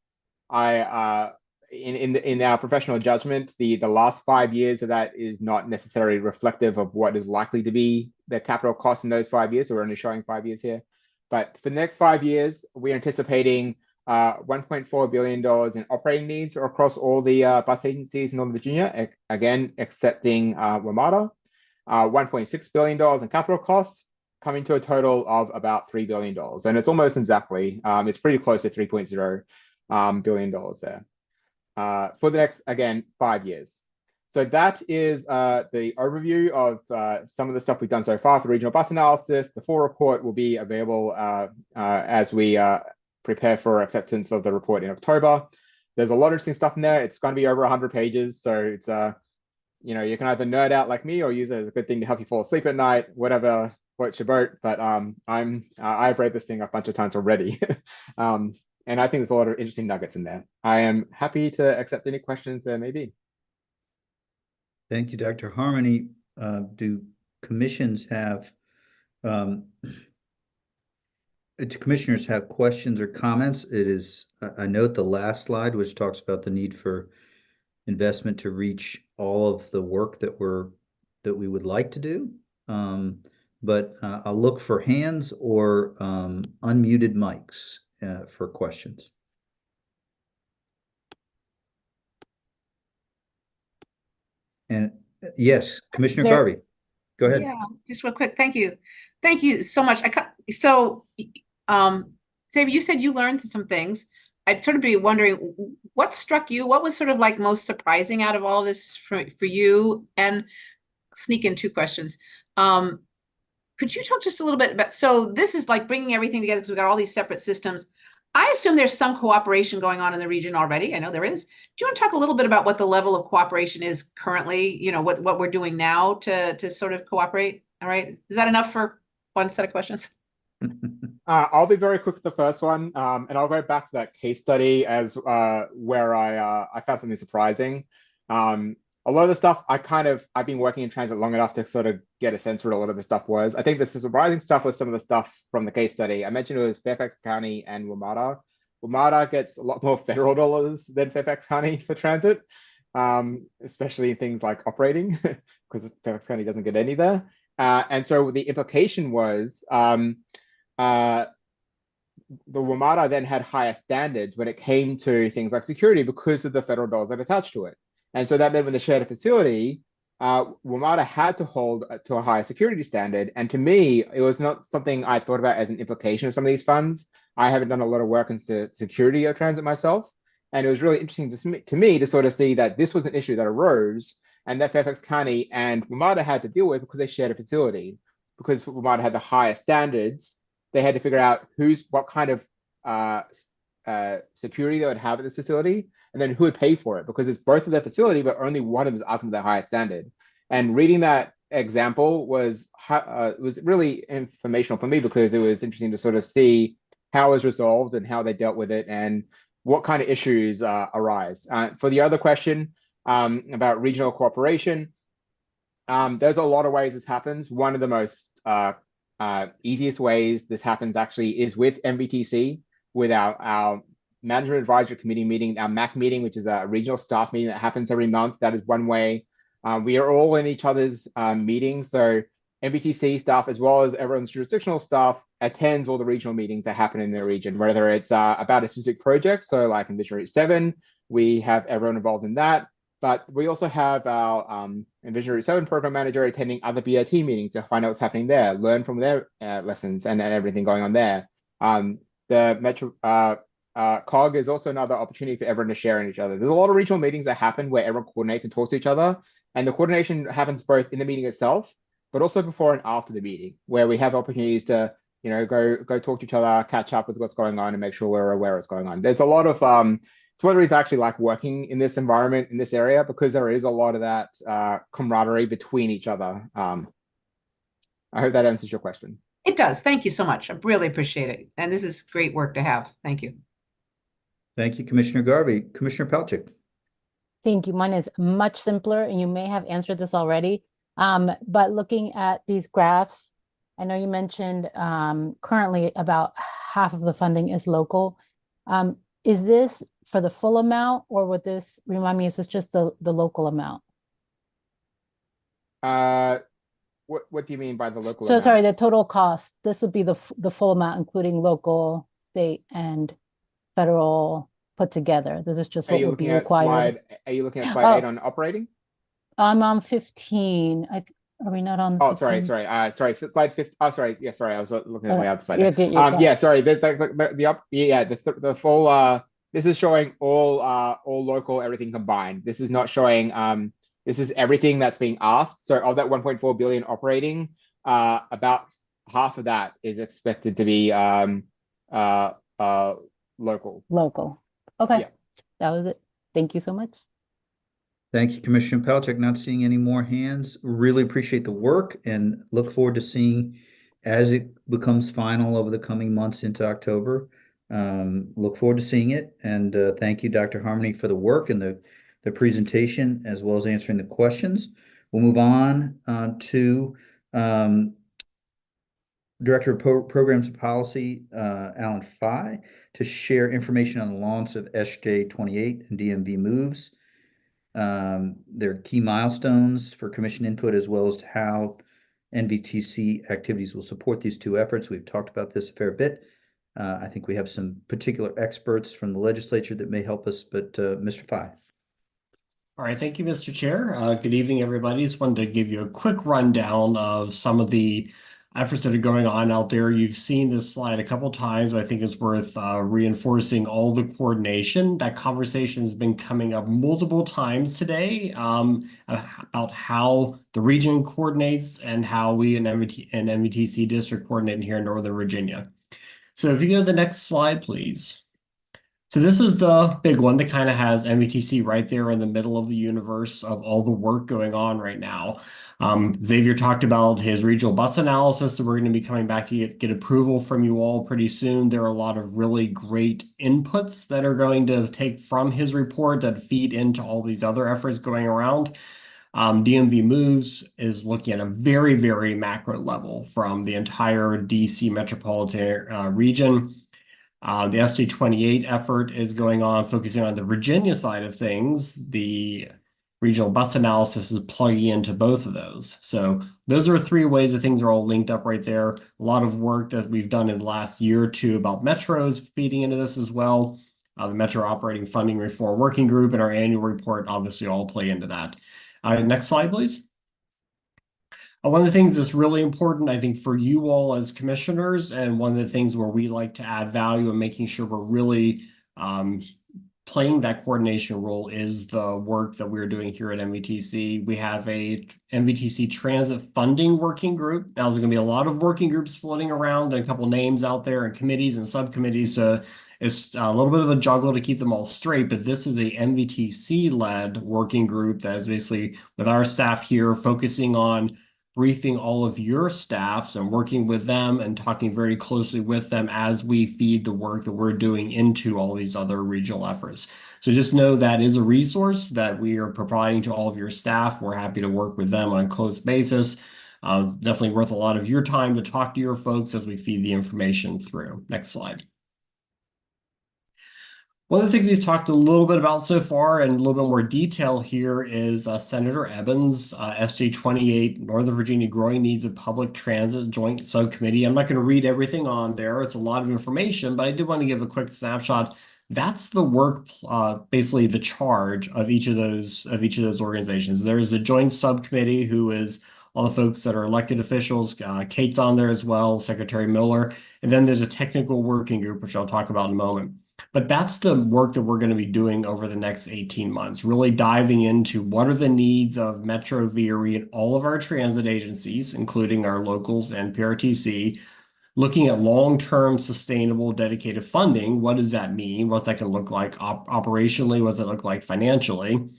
in our professional judgment, the last 5 years of that is not necessarily reflective of what is likely to be the capital cost in those 5 years. So we're only showing 5 years here. But for the next 5 years, we're anticipating $1.4 billion in operating needs across all the bus agencies in Northern Virginia, again, excepting WMATA. $1.6 billion in capital costs, coming to a total of about $3 billion. And it's almost exactly, it's pretty close to $3.0 billion there. For the next, again, 5 years. So that is the overview of some of the stuff we've done so far for regional bus analysis. The full report will be available as we prepare for acceptance of the report in October. There's a lot of interesting stuff in there. It's going to be over 100 pages. So it's, you know, you can either nerd out like me or use it as a good thing to help you fall asleep at night, whatever floats your boat. But I've read this thing a bunch of times already. And I think there's a lot of interesting nuggets in there. I am happy to accept any questions there may be. Thank you, Dr. Harmony. Do commissioners have commissioners have questions or comments? It is, I note the last slide, which talks about the need for investment to reach all of the work that we would like to do. But I'll look for hands or unmuted mics for questions. And yes, Commissioner Garvey, go ahead. Yeah, just real quick. Thank you. Thank you so much. Xavier, you said you learned some things. I'd sort of be wondering what struck you, what was sort of like most surprising out of all this for you? And sneak in 2 questions. Could you talk just a little bit about, so this is like bringing everything together because we've got all these separate systems. I assume there's some cooperation going on in the region already. I know there is. Do you want to talk a little bit about what the level of cooperation is currently, you know, what we're doing now to sort of cooperate? All right. Is that enough for one set of questions? I'll be very quick with the first one, and I'll go back to that case study as where I found something surprising. A lot of the stuff I've been working in transit long enough to sort of get a sense for what a lot of the stuff was. I think the surprising stuff was some of the stuff from the case study. I mentioned it was Fairfax County and WMATA. WMATA gets a lot more federal dollars than Fairfax County for transit, especially things like operating, because Fairfax County doesn't get any there. And so the implication was the WMATA then had higher standards when it came to things like security because of the federal dollars that attached to it. And so that meant when they shared a facility, WMATA had to hold to a higher security standard. And to me, it was not something I thought about as an implication of some of these funds. I haven't done a lot of work into security of transit myself. And it was really interesting to me to sort of see that this was an issue that arose and that Fairfax County and WMATA had to deal with because they shared a facility. Because WMATA had the higher standards, they had to figure out what kind of security they would have at this facility, and then who would pay for it, because it's both of their facility, but only one of them is asking for the highest standard. And reading that example was really informational for me because it was interesting to sort of see how it was resolved and how they dealt with it and what kind of issues arise. For the other question about regional cooperation, there's a lot of ways this happens. One of the most easiest ways this happens actually is with MVTC, with our Management Advisory Committee meeting, our MAC meeting, which is a regional staff meeting that happens every month. That is one way. We are all in each other's meetings. So MVTC staff, as well as everyone's jurisdictional staff, attends all the regional meetings that happen in the region, whether it's about a specific project. So like in Vision Route 7, we have everyone involved in that. But we also have our Vision Route 7 program manager attending other BRT meetings to find out what's happening there, learn from their lessons and everything going on there. The Metro COG is also another opportunity for everyone to share in each other. There's a lot of regional meetings that happen where everyone coordinates and talks to each other. And the coordination happens both in the meeting itself, but also before and after the meeting, where we have opportunities to, you know, go talk to each other, catch up with what's going on and make sure we're aware of what's going on. There's a lot of, it's one of the reasons I actually like working in this environment, in this area, because there is a lot of that camaraderie between each other. I hope that answers your question. It does. Thank you so much. I really appreciate it. And this is great work to have. Thank you. Thank you, Commissioner Garvey. Commissioner Palchik. Thank you. Mine is much simpler, and you may have answered this already. But looking at these graphs, I know you mentioned currently about half of the funding is local. Is this for the full amount, or would this, remind me, is this just the local amount? What do you mean by the local So amount? sorry, the total cost, this would be the full amount, including local, state, and federal put together. This is just Are what you would be looking at required. Are you looking at slide 8 Oh. on operating? I'm on 15. Are we not on? Oh, sorry. 15? Sorry. Slide 50. Oh, sorry. Yeah, sorry. I was looking at my other slide. You're good, you're good. Yeah, sorry. The full. This is showing all local, everything combined. This is not showing. This is everything that's being asked. So of that 1.4 billion operating, about half of that is expected to be local. Local. Okay. Yeah. That was it. Thank you so much. Thank you, Commissioner Pelchak. Not seeing any more hands. Really appreciate the work and look forward to seeing as it becomes final over the coming months into October. Look forward to seeing it. And thank you, Dr. Harmony, for the work and the presentation, as well as answering the questions. We'll move on to Director of Programs and Policy, Alan Fye, to share information on the launch of SJ28 and DMV moves. Their key milestones for commission input, as well as how NVTC activities will support these two efforts. We've talked about this a fair bit. I think we have some particular experts from the legislature that may help us, but Mr. Fye. All right, thank you, Mr. Chair. Good evening, everybody. Just wanted to give you a quick rundown of some of the efforts that are going on out there. You've seen this slide a couple times, but I think it's worth reinforcing all the coordination. That conversation has been coming up multiple times today about how the region coordinates and how we in NVTC district coordinate here in Northern Virginia. So if you go to the next slide, please. So this is the big one that kind of has NVTC right there in the middle of the universe of all the work going on right now. Xavier talked about his regional bus analysis, so we're going to be coming back to get approval from you all pretty soon. There are a lot of really great inputs that are going to take from his report that feed into all these other efforts going around. DMV Moves is looking at a very, very macro level from the entire DC metropolitan region. The SJ28 effort is going on, focusing on the Virginia side of things. The regional bus analysis is plugging into both of those. So those are three ways that things are all linked up right there. A lot of work that we've done in the last year or two about metros feeding into this as well. The Metro Operating Funding Reform Working Group and our annual report obviously all play into that. Next slide, please. One of the things that's really important, I think, for you all as commissioners, and one of the things where we like to add value and making sure we're really playing that coordination role, is the work that we're doing here at NVTC. We have a NVTC Transit Funding Working Group. Now, there's going to be a lot of working groups floating around and a couple names out there and committees and subcommittees. So it's a little bit of a juggle to keep them all straight, but this is a NVTC-led working group that is basically with our staff here focusing on briefing all of your staffs and working with them and talking very closely with them as we feed the work that we're doing into all these other regional efforts. So just know that is a resource that we are providing to all of your staff. We're happy to work with them on a close basis. Definitely worth a lot of your time to talk to your folks as we feed the information through. Next slide. One of the things we've talked a little bit about so far and a little bit more detail here is Senator Evans, SJ28, Northern Virginia Growing Needs of Public Transit Joint Subcommittee. I'm not going to read everything on there. It's a lot of information, but I did want to give a quick snapshot. That's the work, basically the charge of each of those organizations. There's a joint subcommittee who is all the folks that are elected officials. Kate's on there as well, Secretary Miller. And then there's a technical working group, which I'll talk about in a moment. But that's the work that we're going to be doing over the next 18 months, really diving into what are the needs of Metro VRE and all of our transit agencies, including our locals and PRTC, looking at long-term sustainable dedicated funding. What does that mean? What's that going to look like operationally? What does it look like financially?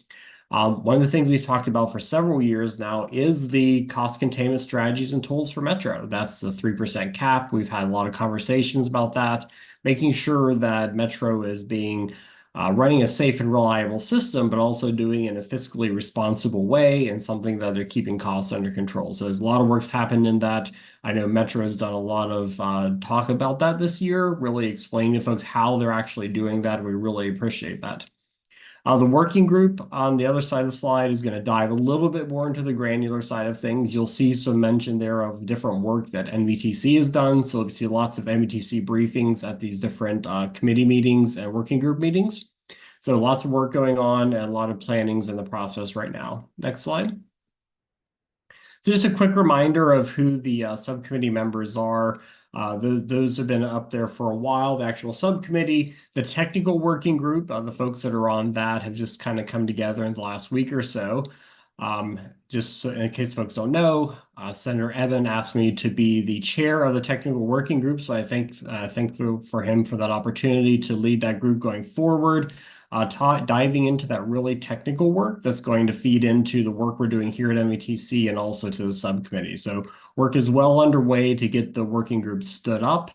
One of the things we've talked about for several years now is the cost containment strategies and tools for Metro. That's the 3% cap. We've had a lot of conversations about that, making sure that Metro is being running a safe and reliable system, but also doing it in a fiscally responsible way and something that they're keeping costs under control. So there's a lot of work's happened in that. I know Metro has done a lot of talk about that this year, really explaining to folks how they're actually doing that. We really appreciate that. The working group on the other side of the slide is going to dive a little bit more into the granular side of things. You'll see some mention there of different work that NVTC has done. So you'll see lots of NVTC briefings at these different committee meetings and working group meetings. So lots of work going on and a lot of plannings in the process right now. Next slide. So just a quick reminder of who the subcommittee members are. Those have been up there for a while. The actual subcommittee, the technical working group, the folks that are on that have just kind of come together in the last week or so. Just so in case folks don't know, Senator Eben asked me to be the chair of the technical working group. So I thankful for him for that opportunity to lead that group going forward, diving into that really technical work that's going to feed into the work we're doing here at NVTC and also to the subcommittee. So work is well underway to get the working group stood up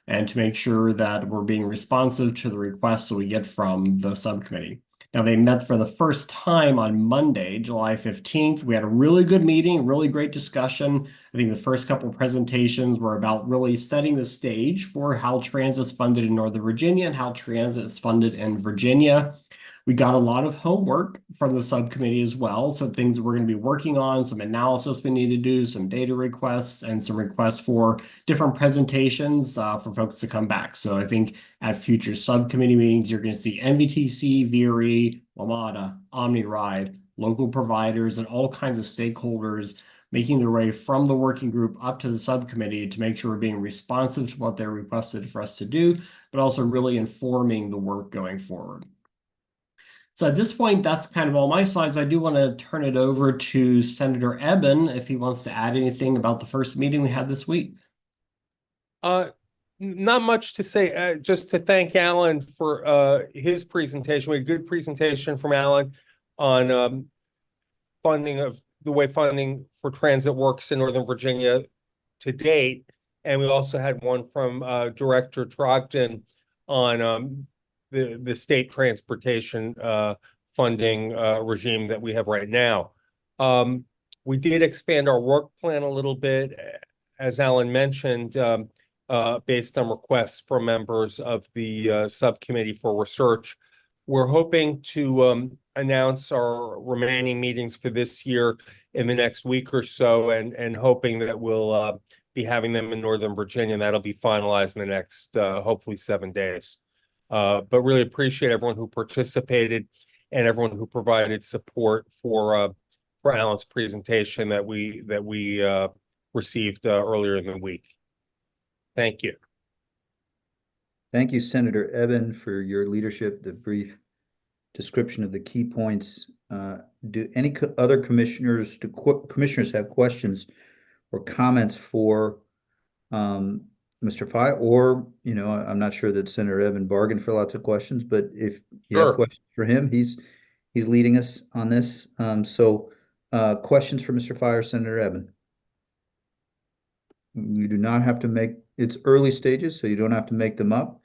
and to make sure that we're being responsive to the requests that we get from the subcommittee. Now, they met for the first time on Monday, July 15th. We had a really good meeting, really great discussion. I think the first couple of presentations were about really setting the stage for how transit is funded in Northern Virginia and how transit is funded in Virginia. We got a lot of homework from the subcommittee as well. Some things that we're going to be working on, some analysis we need to do, some data requests, and some requests for different presentations for folks to come back. So I think at future subcommittee meetings, you're going to see NVTC, VRE, WMATA, OmniRide, local providers, and all kinds of stakeholders making their way from the working group up to the subcommittee to make sure we're being responsive to what they're requested for us to do, but also really informing the work going forward. So at this point, that's kind of all my slides. I do want to turn it over to Senator Eben if he wants to add anything about the first meeting we had this week. Not much to say, just to thank Alan for his presentation. We had a good presentation from Alan on funding of the way funding for transit works in Northern Virginia to date. And we also had one from Director Trogdon on the state transportation funding regime that we have right now. We did expand our work plan a little bit, as Alan mentioned, based on requests from members of the subcommittee for research. We're hoping to announce our remaining meetings for this year in the next week or so, and hoping that we'll be having them in Northern Virginia, and that'll be finalized in the next, hopefully 7 days. But really appreciate everyone who participated and everyone who provided support for Alan's presentation that we received earlier in the week. Thank you. Thank you, Senator Eben, for your leadership, the brief description of the key points. Do any other commissioners have questions or comments for Mr. Fye, or, I'm not sure that Senator Eben bargained for lots of questions, but if you have questions for him, he's leading us on this. So questions for Mr. Fye or Senator Eben? You do not have to make, it's early stages, so you don't have to make them up.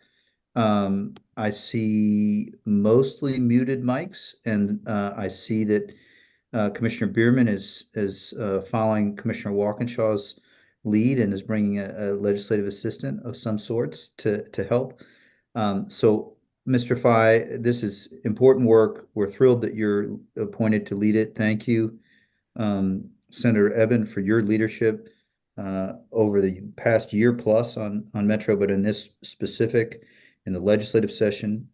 I see mostly muted mics, and I see that Commissioner Bierman is following Commissioner Walkinshaw's lead and is bringing a legislative assistant of some sorts to help. So Mr. Fye, this is important work. We're thrilled that you're appointed to lead it. Thank you, Senator Eben, for your leadership over the past year plus on Metro, but in this specific, in the legislative session.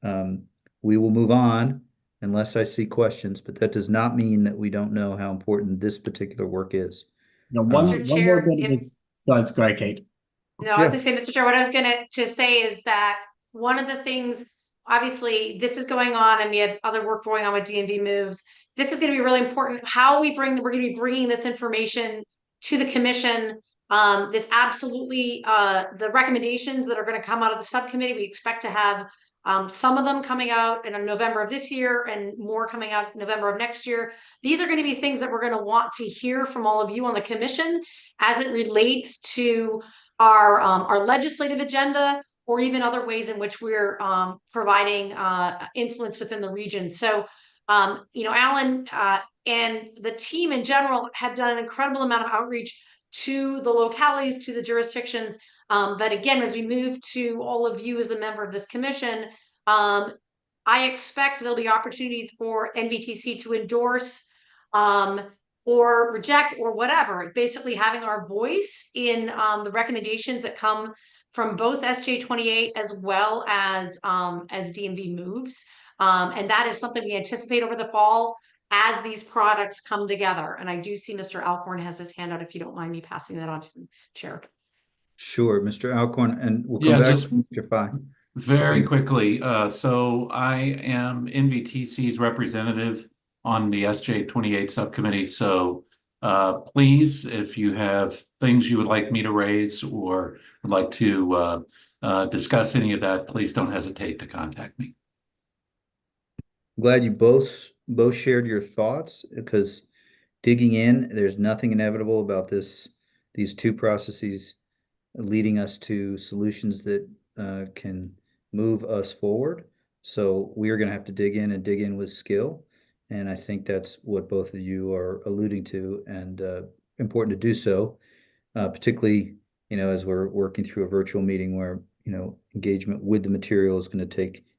We will move on unless I see questions, but that does not mean that we don't know how important this particular work is. Now, one more bit of this. Go ahead, Kate. No, I was going to say, Mr. Chair, what I was going to just say is that one of the things, obviously, this is going on, and we have other work going on with DMV moves. This is going to be really important. We're going to be bringing this information to the commission. This absolutely, the recommendations that are going to come out of the subcommittee, we expect to have some of them coming out in November of this year and more coming out in November of next year. These are going to be things that we're going to want to hear from all of you on the commission as it relates to our legislative agenda, or even other ways in which we're providing influence within the region. So, Alan and the team in general have done an incredible amount of outreach to the localities, to the jurisdictions. But again, as we move to all of you as a member of this commission, I expect there'll be opportunities for NVTC to endorse or reject or whatever. Basically having our voice in the recommendations that come from both SJ28 as well as DMV moves. And that is something we anticipate over the fall as these products come together. And I do see Mr. Alcorn has his hand out, if you don't mind me passing that on to the chair. Sure, Mr. Alcorn, and we'll come Yeah, back just to Mr. Fye. very quickly. So I am NVTC's representative on the SJ28 subcommittee. So please, if you have things you would like me to raise or would like to discuss any of that, please don't hesitate to contact me. Glad you both shared your thoughts, because digging in, there's nothing inevitable about these two processes leading us to solutions that can move us forward. So we are going to have to dig in with skill. And I think that's what both of you are alluding to, and important to do so, particularly, as we're working through a virtual meeting where, engagement with the material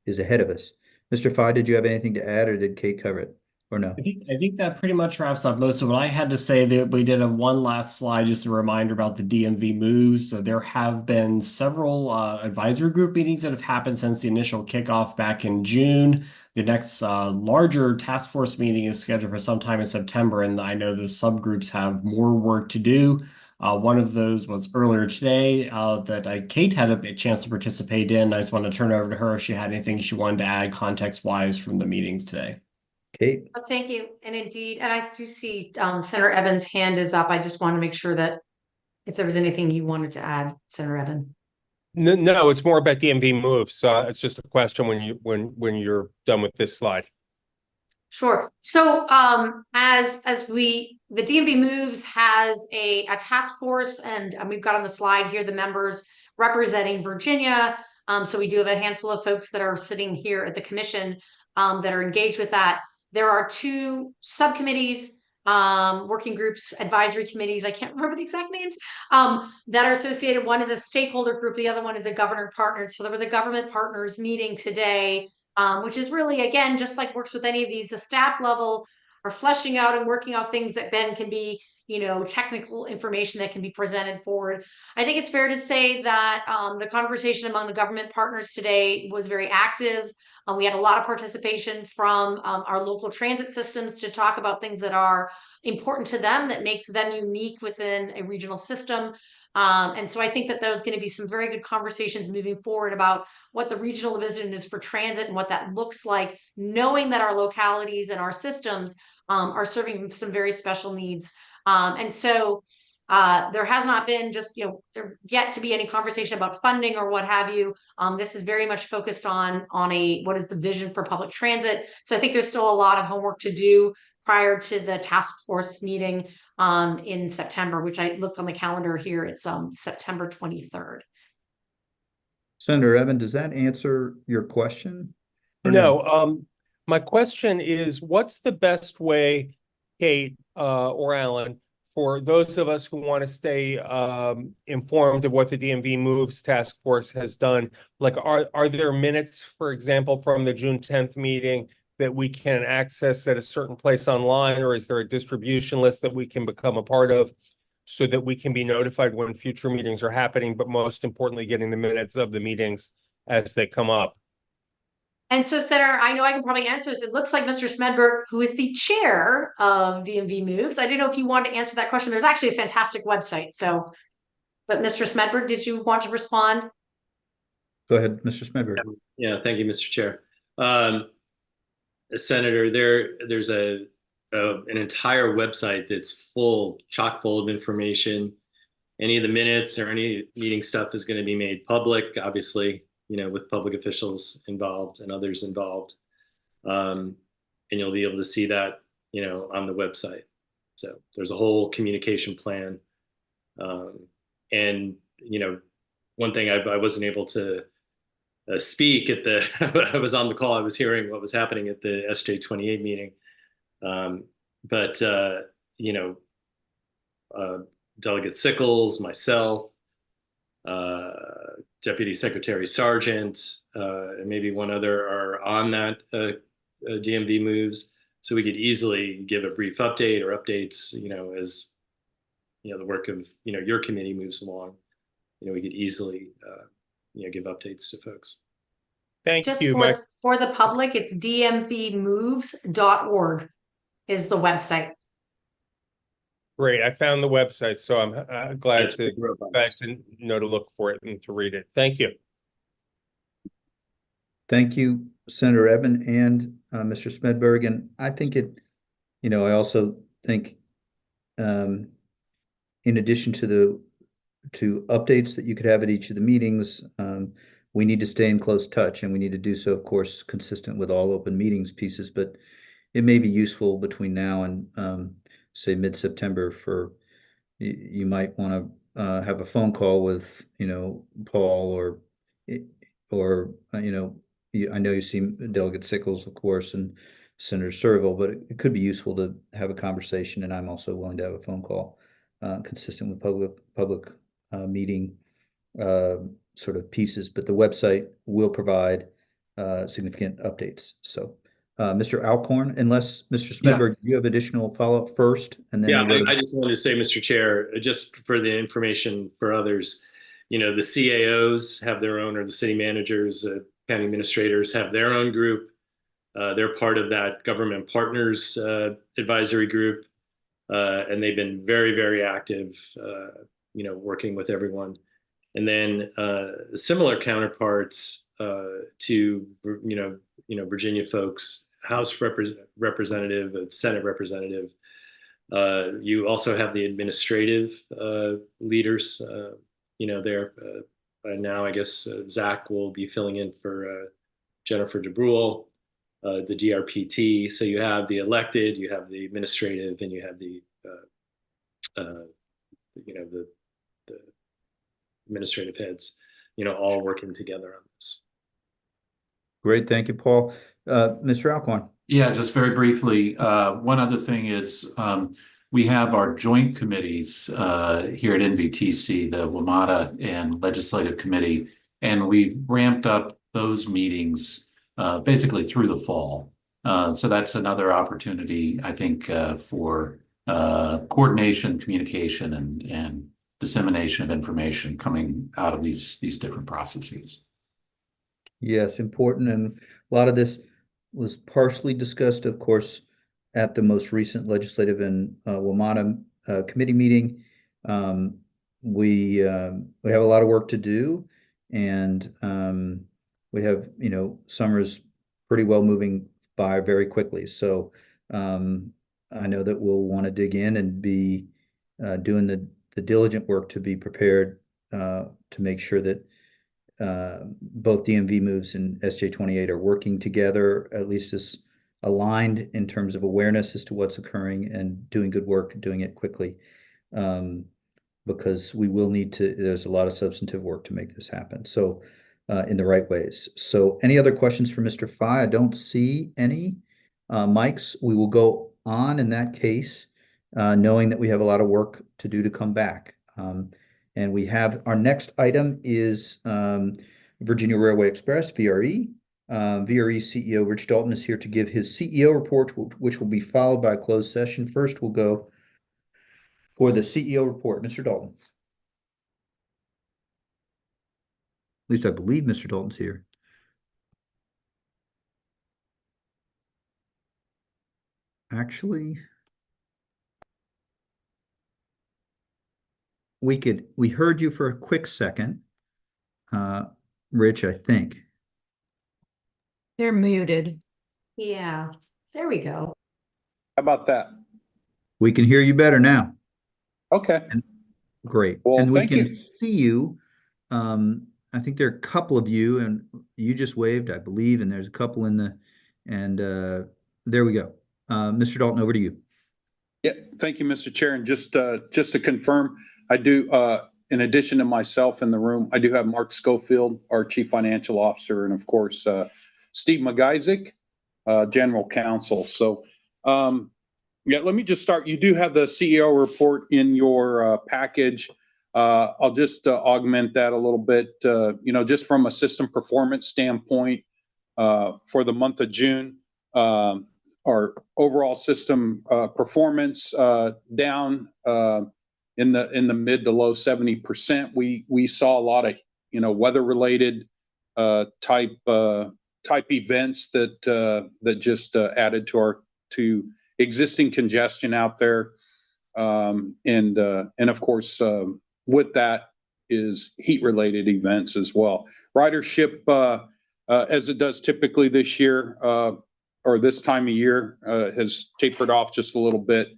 is ahead of us. Mr. Fye, did you have anything to add, or did Kate cover it, or no? I think that pretty much wraps up most of what I had to say. That we did one last slide, just a reminder about the DMV moves. So there have been several advisory group meetings that have happened since the initial kickoff back in June. The next larger task force meeting is scheduled for sometime in September, and I know the subgroups have more work to do. One of those was earlier today that Kate had a chance to participate in. I just want to turn it over to her if she had anything she wanted to add context-wise from the meetings today. Kate? Thank you. And indeed, and I do see Senator Evans' hand is up. I just want to make sure that if there was anything you wanted to add, Senator Evans. No, it's more about DMV moves. It's just a question when you're done with this slide. Sure. So the DMV moves has a task force, and we've got on the slide here the members representing Virginia. So we do have a handful of folks that are sitting here at the commission that are engaged with that. There are two subcommittees, working groups, advisory committees, I can't remember the exact names, that are associated. One is a stakeholder group, the other one is a government partner. So there was a government partners meeting today, which is really, again, just like works with any of these, the staff level are fleshing out and working out things that then can be, technical information that can be presented forward. I think it's fair to say that the conversation among the government partners today was very active. We had a lot of participation from our local transit systems to talk about things that are important to them, that makes them unique within a regional system. And so I think that there's going to be some very good conversations moving forward about what the regional vision is for transit and what that looks like, knowing that our localities and our systems are serving some very special needs. And so there has not been there yet to be any conversation about funding or what have you. This is very much focused on what is the vision for public transit. So I think there's still a lot of homework to do prior to the task force meeting in September, which I looked on the calendar here. It's September 23rd. Senator Evans, does that answer your question? No, my question is, what's the best way, Kate or Alan, for those of us who want to stay informed of what the DMV Moves Task Force has done? Like, are there minutes, for example, from the June 10th meeting that we can access at a certain place online, or is there a distribution list that we can become a part of so that we can be notified when future meetings are happening, but most importantly, getting the minutes of the meetings as they come up? And so, Senator, I know I can probably answer this. It looks like Mr. Smedberg, who is the chair of DMV Moves. I didn't know if you wanted to answer that question. There's actually a fantastic website. So, but Mr. Smedberg, did you want to respond? Go ahead, Mr. Smedberg. Yeah, thank you, Mr. Chair. Senator, there's an entire website that's chock full of information. Any of the minutes or any meeting stuff is going to be made public, obviously, with public officials involved and others involved. And you'll be able to see that, on the website. So there's a whole communication plan. And, one thing I wasn't able to speak at the, I was on the call, I was hearing what was happening at the SJ28 meeting. But you know, Delegate Sickles, myself, Deputy Secretary Sargent, and maybe one other are on that DMV moves. So we could easily give a brief update or updates, you know, as, you know, the work of, you know, your committee moves along. You know, we could easily, you know, give updates to folks. Thank Just you, Mike. for the public, it's dmvmoves.org is the website. Great. I found the website, so I'm glad That's to pretty robust. know to look for it and to read it. Thank you. Thank you, Senator Evan and Mr. Smedberg. And I think it, you know, I also think in addition to updates that you could have at each of the meetings, we need to stay in close touch, and we need to do so, of course, consistent with all open meetings pieces, but it may be useful between now and say mid-September for, you might want to have a phone call with, you know, Paul or you know, I know you see Delegate Sickles, of course, and Senator Serville, but it could be useful to have a conversation, and I'm also willing to have a phone call consistent with public meeting sort of pieces, but the website will provide significant updates. So Mr. Alcorn, unless Mr. Smedberg, do you have additional follow-up first? And then Yeah, we'll go to- I just wanted to say, Mr. Chair, just for the information for others, you know, the CAOs have their own, or the city managers, county administrators have their own group. They're part of that government partners advisory group. And they've been very, very active, you know, working with everyone. And then similar counterparts to, you know, Virginia folks, House representative, Senate representative. You also have the administrative leaders, you know, there. Now, I guess Zach will be filling in for Jennifer DeBrule, the DRPT. So you have the elected, you have the administrative, and you have the, you know, the administrative heads, you know, all working together on this. Great, thank you, Paul. Mr. Alcorn. Yeah, just very briefly, one other thing is we have our joint committees here at NVTC, the WMATA and Legislative Committee, and we've ramped up those meetings basically through the fall. So that's another opportunity, I think, for coordination, communication, and dissemination of information coming out of these different processes. Yes, important. And a lot of this was partially discussed, of course, at the most recent legislative and WMATA committee meeting. We have a lot of work to do, and we have, you know, summer's pretty well moving by very quickly. So I know that we'll want to dig in and be doing the diligent work to be prepared to make sure that both DMV moves and SJ28 are working together, at least as aligned in terms of awareness as to what's occurring and doing good work, doing it quickly, because we will need to, there's a lot of substantive work to make this happen. So in the right ways. So any other questions for Mr. Fye? I don't see any mics. We will go on in that case, knowing that we have a lot of work to do to come back. And we have, our next item is Virginia Railway Express, VRE. VRE CEO Rich Dalton is here to give his CEO report, which will be followed by a closed session. First, we'll go for the CEO report. Mr. Dalton. At least I believe Mr. Dalton's here. Actually, we heard you for a quick second. Rich, I think. They're muted. Yeah, there we go. How about that? We can hear you better now. Okay. Great. Well, and we thank can you. see you. I think there are a couple of you, and you just waved, I believe, and there's a couple in the, and there we go. Mr. Dalton, over to you. Yeah, thank you, Mr. Chair. And just to confirm, I do in addition to myself in the room, I do have Mark Schofield, our Chief Financial Officer, and of course, Steve McIsaac, General Counsel. So, yeah, let me just start. You do have the CEO report in your package. I'll just augment that a little bit. Just from a system performance standpoint, for the month of June, our overall system performance down in the mid to low 70%. We saw a lot of weather related type events that just added to existing congestion out there, and of course with that is heat related events as well. Ridership, as it does typically this year or this time of year, has tapered off just a little bit.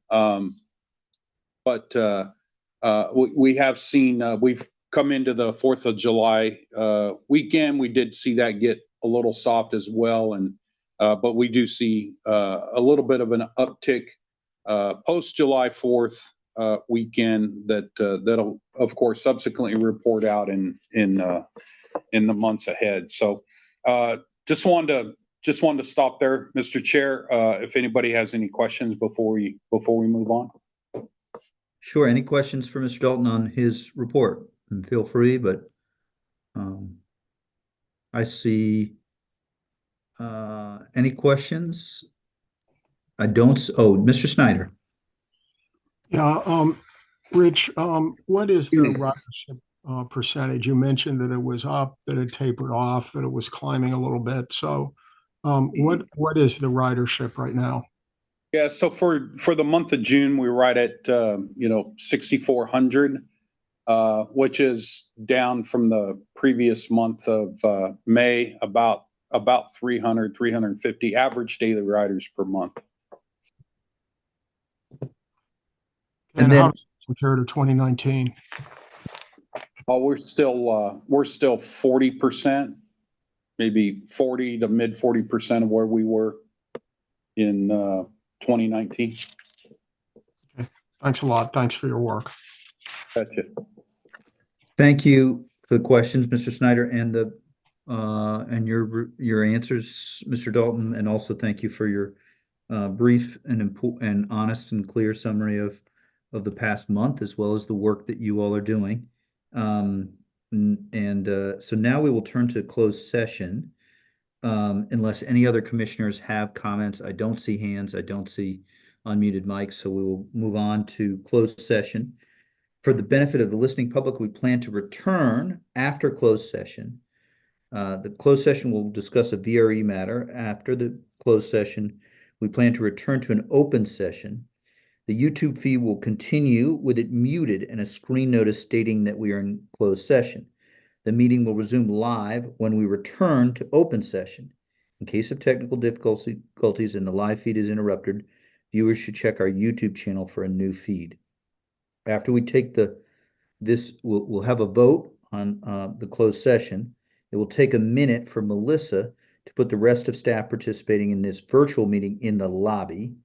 But we have seen, we've come into the 4th of July weekend. We did see that get a little soft as well. But we do see a little bit of an uptick post July 4th weekend that'll of course subsequently report out in the months ahead. So just wanted to stop there, Mr. Chair. If anybody has any questions before we move on. Sure. Any questions for Mr. Dalton on his report? And feel free, but I see any questions? I don't. Oh, Mr. Snyder. Yeah, Rich, what is the ridership percentage? You mentioned that it was up, that it tapered off, that it was climbing a little bit. So what is the ridership right now? Yeah, so for the month of June, we were right at 6,400, which is down from the previous month of May, about 300, 350 average daily riders per month. And how does it compare to 2019? Well, we're still 40%, maybe 40 to mid 40% of where we were in 2019. Okay. Thanks a lot. Thanks for your work. Gotcha. Thank you for the questions, Mr. Snyder, and your answers, Mr. Dalton, and also thank you for your brief and honest and clear summary of the past month, as well as the work that you all are doing. So now we will turn to closed session. Unless any other commissioners have comments. I don't see hands. I don't see unmuted mics. So we will move on to closed session. For the benefit of the listening public, we plan to return after closed session. The closed session will discuss a VRE matter. After the closed session, we plan to return to an open session. The YouTube feed will continue with it muted and a screen notice stating that we are in closed session. The meeting will resume live when we return to open session. In case of technical difficulties and the live feed is interrupted, viewers should check our YouTube channel for a new feed. After we take we'll have a vote on the closed session. It will take a minute for Melissa to put the rest of staff participating in this virtual meeting in the lobby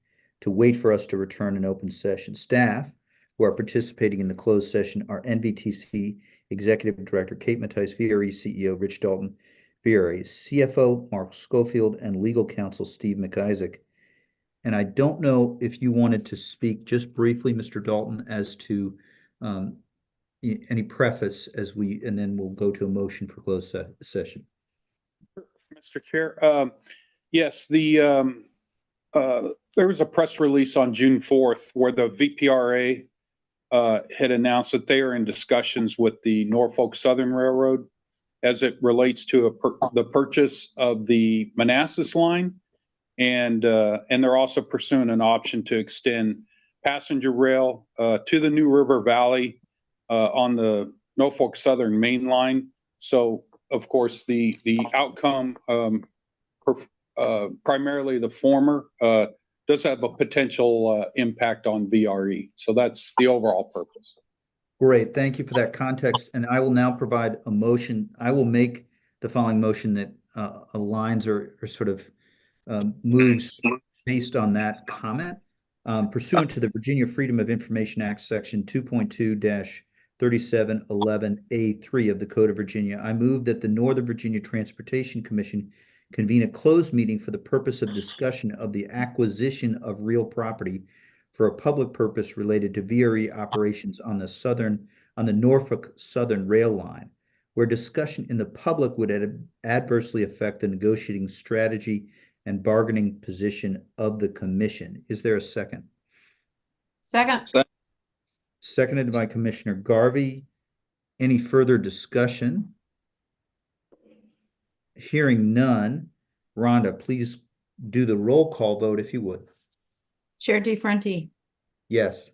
to wait for us to return an open session. Staff who are participating in the closed session are NVTC Executive Director Kate Mattice, VRE CEO Rich Dalton, VRE CFO Mark Schofield, and Legal Counsel Steve McIsaac. And I don't know if you wanted to speak just briefly, Mr. Dalton, as to any preface and then we'll go to a motion for closed session. Mr. Chair, yes, there was a press release on June 4th where the VPRA had announced that they are in discussions with the Norfolk Southern Railroad as it relates to the purchase of the Manassas line, and they're also pursuing an option to extend passenger rail to the New River Valley on the Norfolk Southern main line. So, of course, the outcome, primarily the former, does have a potential impact on VRE. So that's the overall purpose. Great. Thank you for that context. And I will now provide a motion. I will make the following motion that aligns or sort of moves based on that comment. Pursuant to the Virginia Freedom of Information Act, Section 2.2-1 3711A3 of the Code of Virginia. I move that the Northern Virginia Transportation Commission convene a closed meeting for the purpose of discussion of the acquisition of real property for a public purpose related to VRE operations on the Norfolk Southern Rail Line, where discussion in the public would adversely affect the negotiating strategy and bargaining position of the commission. Is there a second? Second. Seconded by Commissioner Garvey. Any further discussion? Hearing none. Rhonda, please do the roll call vote if you would. Chair DeFronti, Yes.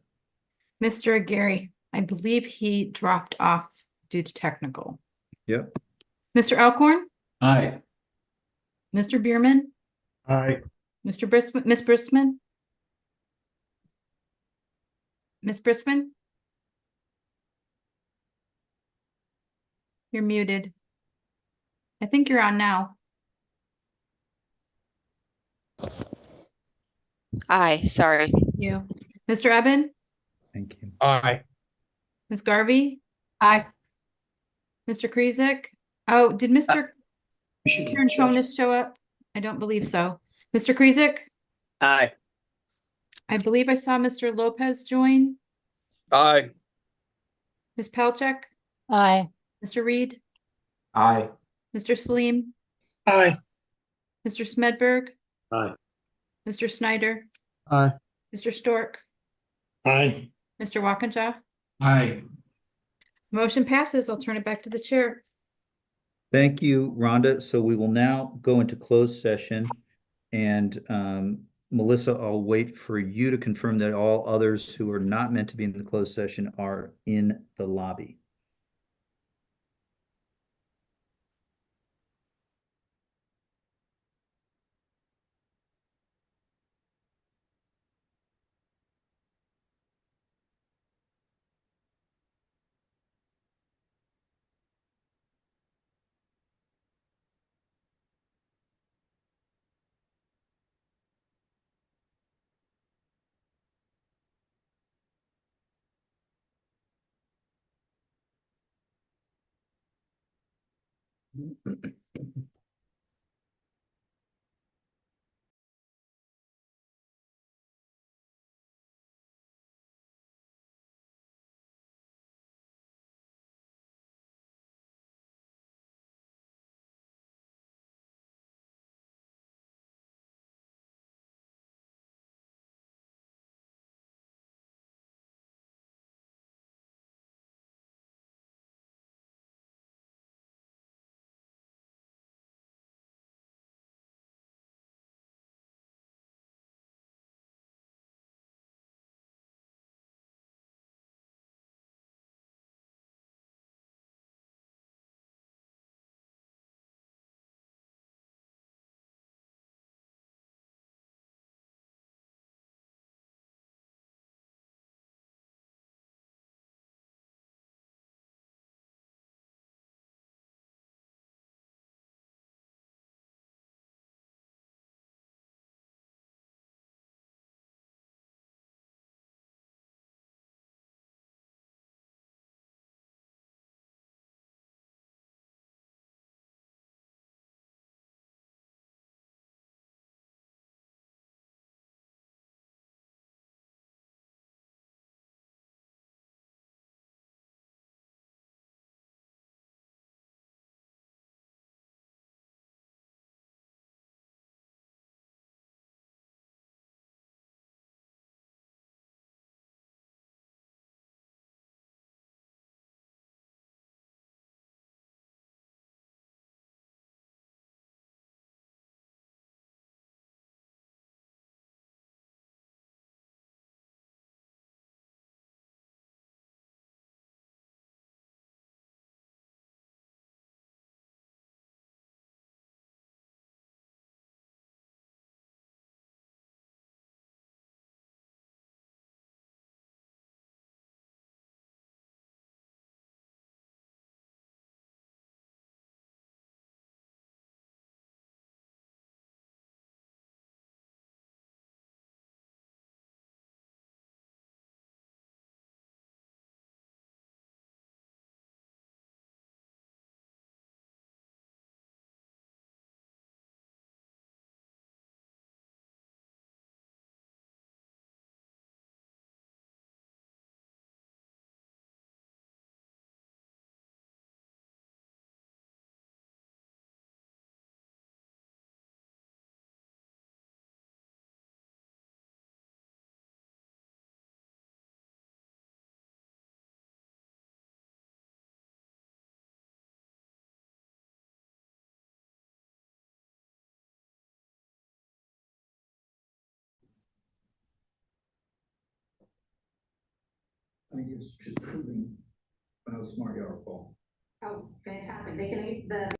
Mr. Aguirre, I believe he dropped off due to technical. Yep. Mr. Alcorn, Aye. Mr. Bierman, Aye. Mr. Briskman, Miss Briskman, Miss Briskman. You're muted. I think you're on now. Aye, sorry. You. Mr. Eben, Thank you. Aye. Ms. Garvey, Aye. Mr. Krizik. Oh, did Mr. Karen Tonis show up? I don't believe so. Mr. Krizik, Aye. I believe I saw Mr. Lopez join. Aye. Ms. Palchek, Aye. Mr. Reed, Aye. Mr. Salim, Aye. Mr. Smedberg, Aye. Mr. Snyder, Aye. Mr. Stork, Aye. Mr. Walkinshaw. Aye. Motion passes. I'll turn it back to the chair. Thank you, Rhonda. So we will now go into closed session. And Melissa, I'll wait for you to confirm that all others who are not meant to be in the closed session are in the lobby. I think it's just proving how smart you are, Paul. Oh, fantastic. They can, the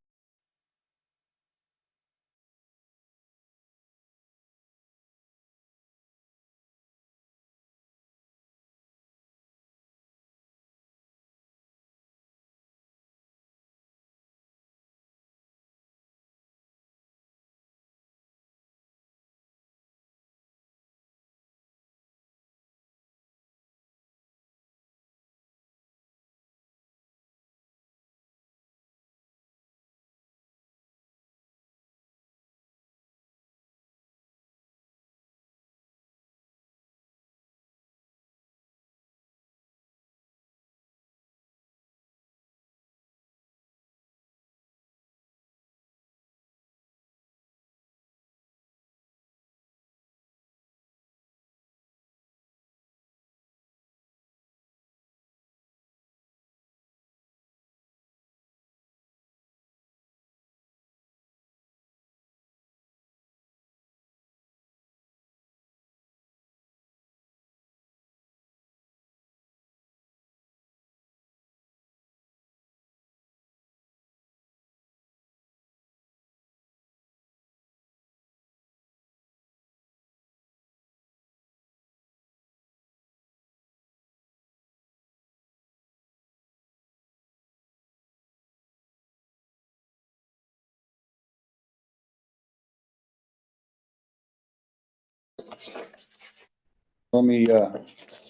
Let me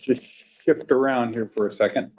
just shift around here for a second.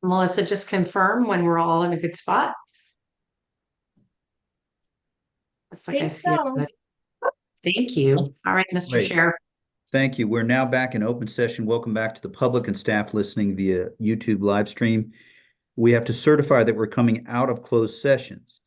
Melissa, just confirm when we're all in a good spot. Looks like I Think see it. so. Thank you. All right, Mr. Great. Chair. Thank you. We're now back in open session. Welcome back to the public and staff listening via YouTube live stream. We have to certify that we're coming out of closed sessions.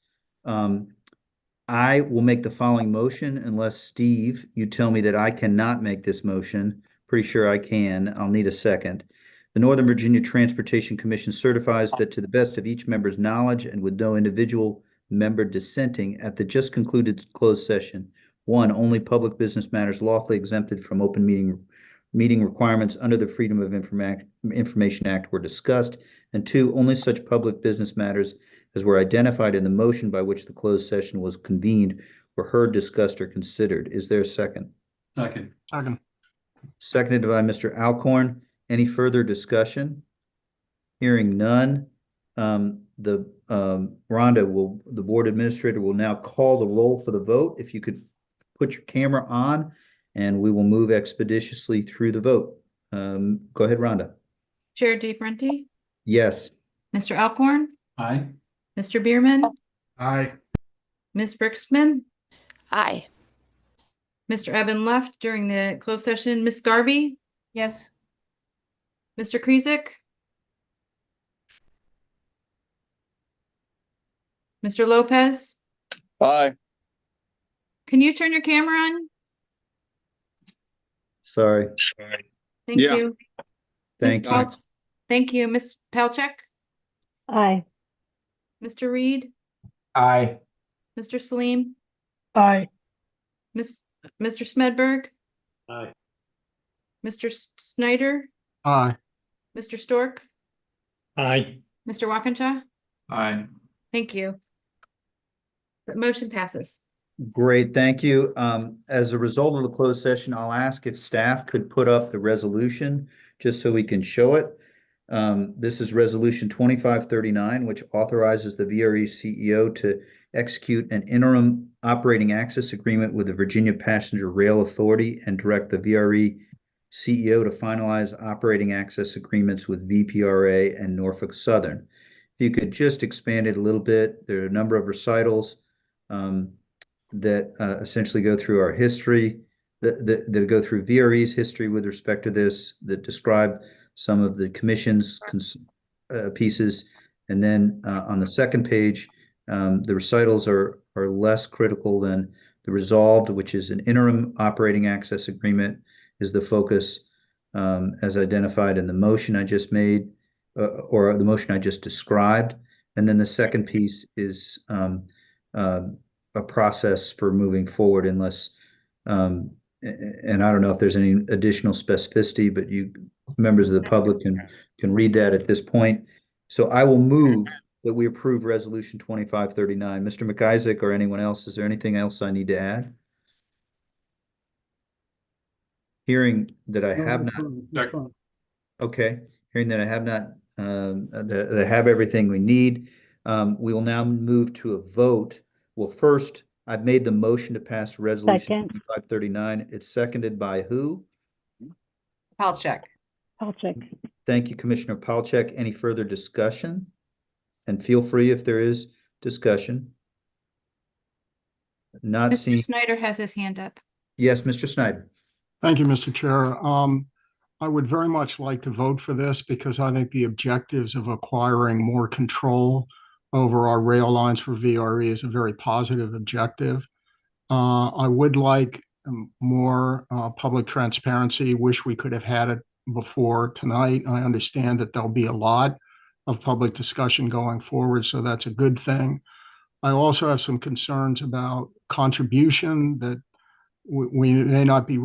I will make the following motion unless, Steve, you tell me that I cannot make this motion. Pretty sure I can. I'll need a second. The Northern Virginia Transportation Commission certifies that to the best of each member's knowledge and with no individual member dissenting at the just concluded closed session, one, only public business matters lawfully exempted from open meeting requirements under the Freedom of Information Act were discussed, and two, only such public business matters as were identified in the motion by which the closed session was convened were heard, discussed, or considered. Is there a second? Second. Second. Seconded by Mr. Alcorn. Any further discussion? Hearing none. Rhonda the board administrator will now call the roll for the vote. If you could put your camera on, and we will move expeditiously through the vote. Go ahead, Rhonda. Chair DeFrenti, Yes. Mr. Alcorn, Aye. Mr. Bierman, Aye. Ms. Briskman, Aye. Mr. Evan left during the closed session. Ms. Garvey, Yes. Mr. Krizik, Mr. Lopez, Aye. can you turn your camera on? Sorry. Thank Yeah. you. Thank Ms. you. Pal- Thank you. Ms. Palchek, Aye. Mr. Reed, Aye. Mr. Salim, Aye. Mr. Smedberg, Aye. Mr. Snyder, Aye. Mr. Stork, Aye. Mr. Walkinshaw. Aye. Thank you. The motion passes. Great, thank you. As a result of the closed session, I'll ask if staff could put up the resolution just so we can show it. This is Resolution 2539, which authorizes the VRE CEO to execute an interim operating access agreement with the Virginia Passenger Rail Authority and direct the VRE CEO to finalize operating access agreements with VPRA and Norfolk Southern. If you could just expand it a little bit, there are a number of recitals that essentially go through our history, that go through VRE's history with respect to this, that describe some of the commission's pieces. And then on the second page, the recitals are less critical than the resolved, which is an interim operating access agreement, is the focus as identified in the motion I just made, or the motion I just described. And then the second piece is a process for moving forward unless, and I don't know if there's any additional specificity, but you members of the public can read that at this point. So I will move that we approve Resolution 2539. Mr. McIsaac or anyone else, is there anything else I need to add? Hearing that I have not. Okay, hearing that I have not, that I have everything we need, we will now move to a vote. Well, first, I've made the motion to pass Resolution Second. 2539. It's seconded by who? Palchek. Palchek. Thank you, Commissioner Palchek. Any further discussion? And feel free if there is discussion. Not Mr. seeing. Snyder has his hand up. Yes, Mr. Snyder. Thank you, Mr. Chair. I would very much like to vote for this because I think the objectives of acquiring more control over our rail lines for VRE is a very positive objective. I would like more public transparency. Wish we could have had it before tonight. I understand that there'll be a lot of public discussion going forward, so that's a good thing. I also have some concerns about contribution, that we may not be,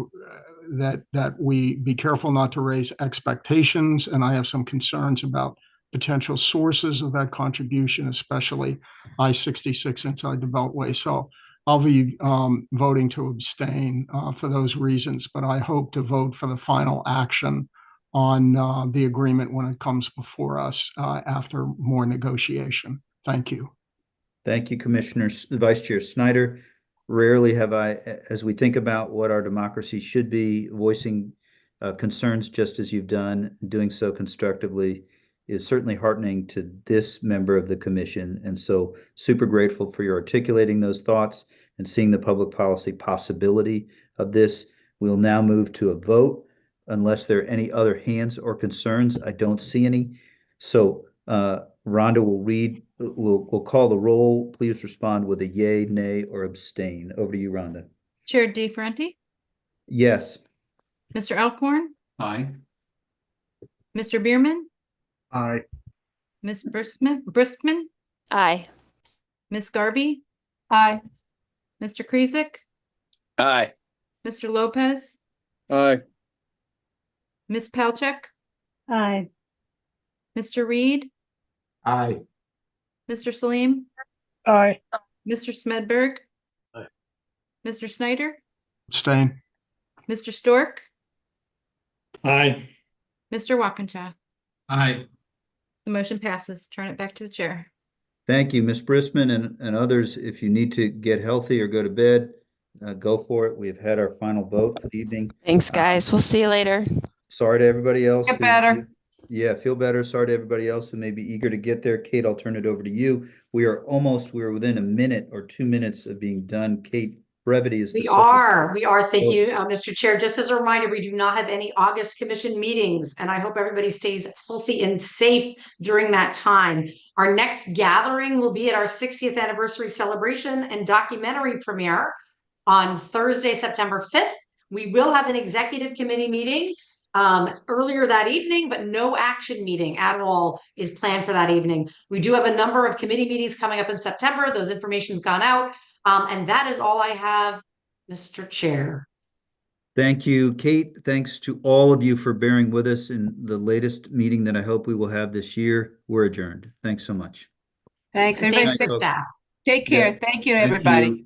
that we be careful not to raise expectations, and I have some concerns about potential sources of that contribution, especially I-66 inside the Beltway. So I'll be voting to abstain for those reasons, but I hope to vote for the final action on the agreement when it comes before us after more negotiation. Thank you. Thank you, Commissioner, Vice Chair Snyder. Rarely have I, as we think about what our democracy should be, voicing concerns just as you've done, doing so constructively is certainly heartening to this member of the commission. And so super grateful for your articulating those thoughts and seeing the public policy possibility of this. We'll now move to a vote unless there are any other hands or concerns. I don't see any. So Rhonda will call the roll. Please respond with a yay, nay, or abstain. Over to you, Rhonda. Chair DeFerenti, Yes. Mr. Alcorn, Aye. Mr. Bierman, Aye. Ms. Briskman, Aye. Ms. Garvey, Aye. Mr. Krizik, Aye. Mr. Lopez, Aye. Ms. Palchek, Aye. Mr. Reed, Aye. Mr. Salim, Aye. Mr. Smedberg, Aye. Mr. Snyder, Abstain. Mr. Stork, Aye. Mr. Walkinshaw. Aye. The motion passes. Turn it back to the chair. Thank you, Ms. Briskman and others. If you need to get healthy or go to bed, go for it. We've had our final vote for the evening. Thanks, guys. We'll see you later. Sorry to everybody else. Get better. Yeah, feel better. Sorry to everybody else who may be eager to get there. Kate, I'll turn it over to you. We're within a minute or 2 minutes of being done. Kate, brevity is the We secret. are. Thank you, Mr. Chair. Just as a reminder, we do not have any August Commission meetings, and I hope everybody stays healthy and safe during that time. Our next gathering will be at our 60th anniversary celebration and documentary premiere on Thursday, September 5th. We will have an executive committee meeting earlier that evening, but no action meeting at all is planned for that evening. We do have a number of committee meetings coming up in September. Those information's gone out. And that is all I have, Mr. Chair. Thank you, Kate. Thanks to all of you for bearing with us in the latest meeting that I hope we will have this year. We're adjourned. Thanks so much. Thanks, And everybody. thanks to staff. Take care. Yeah. Thank you, Thank everybody. you.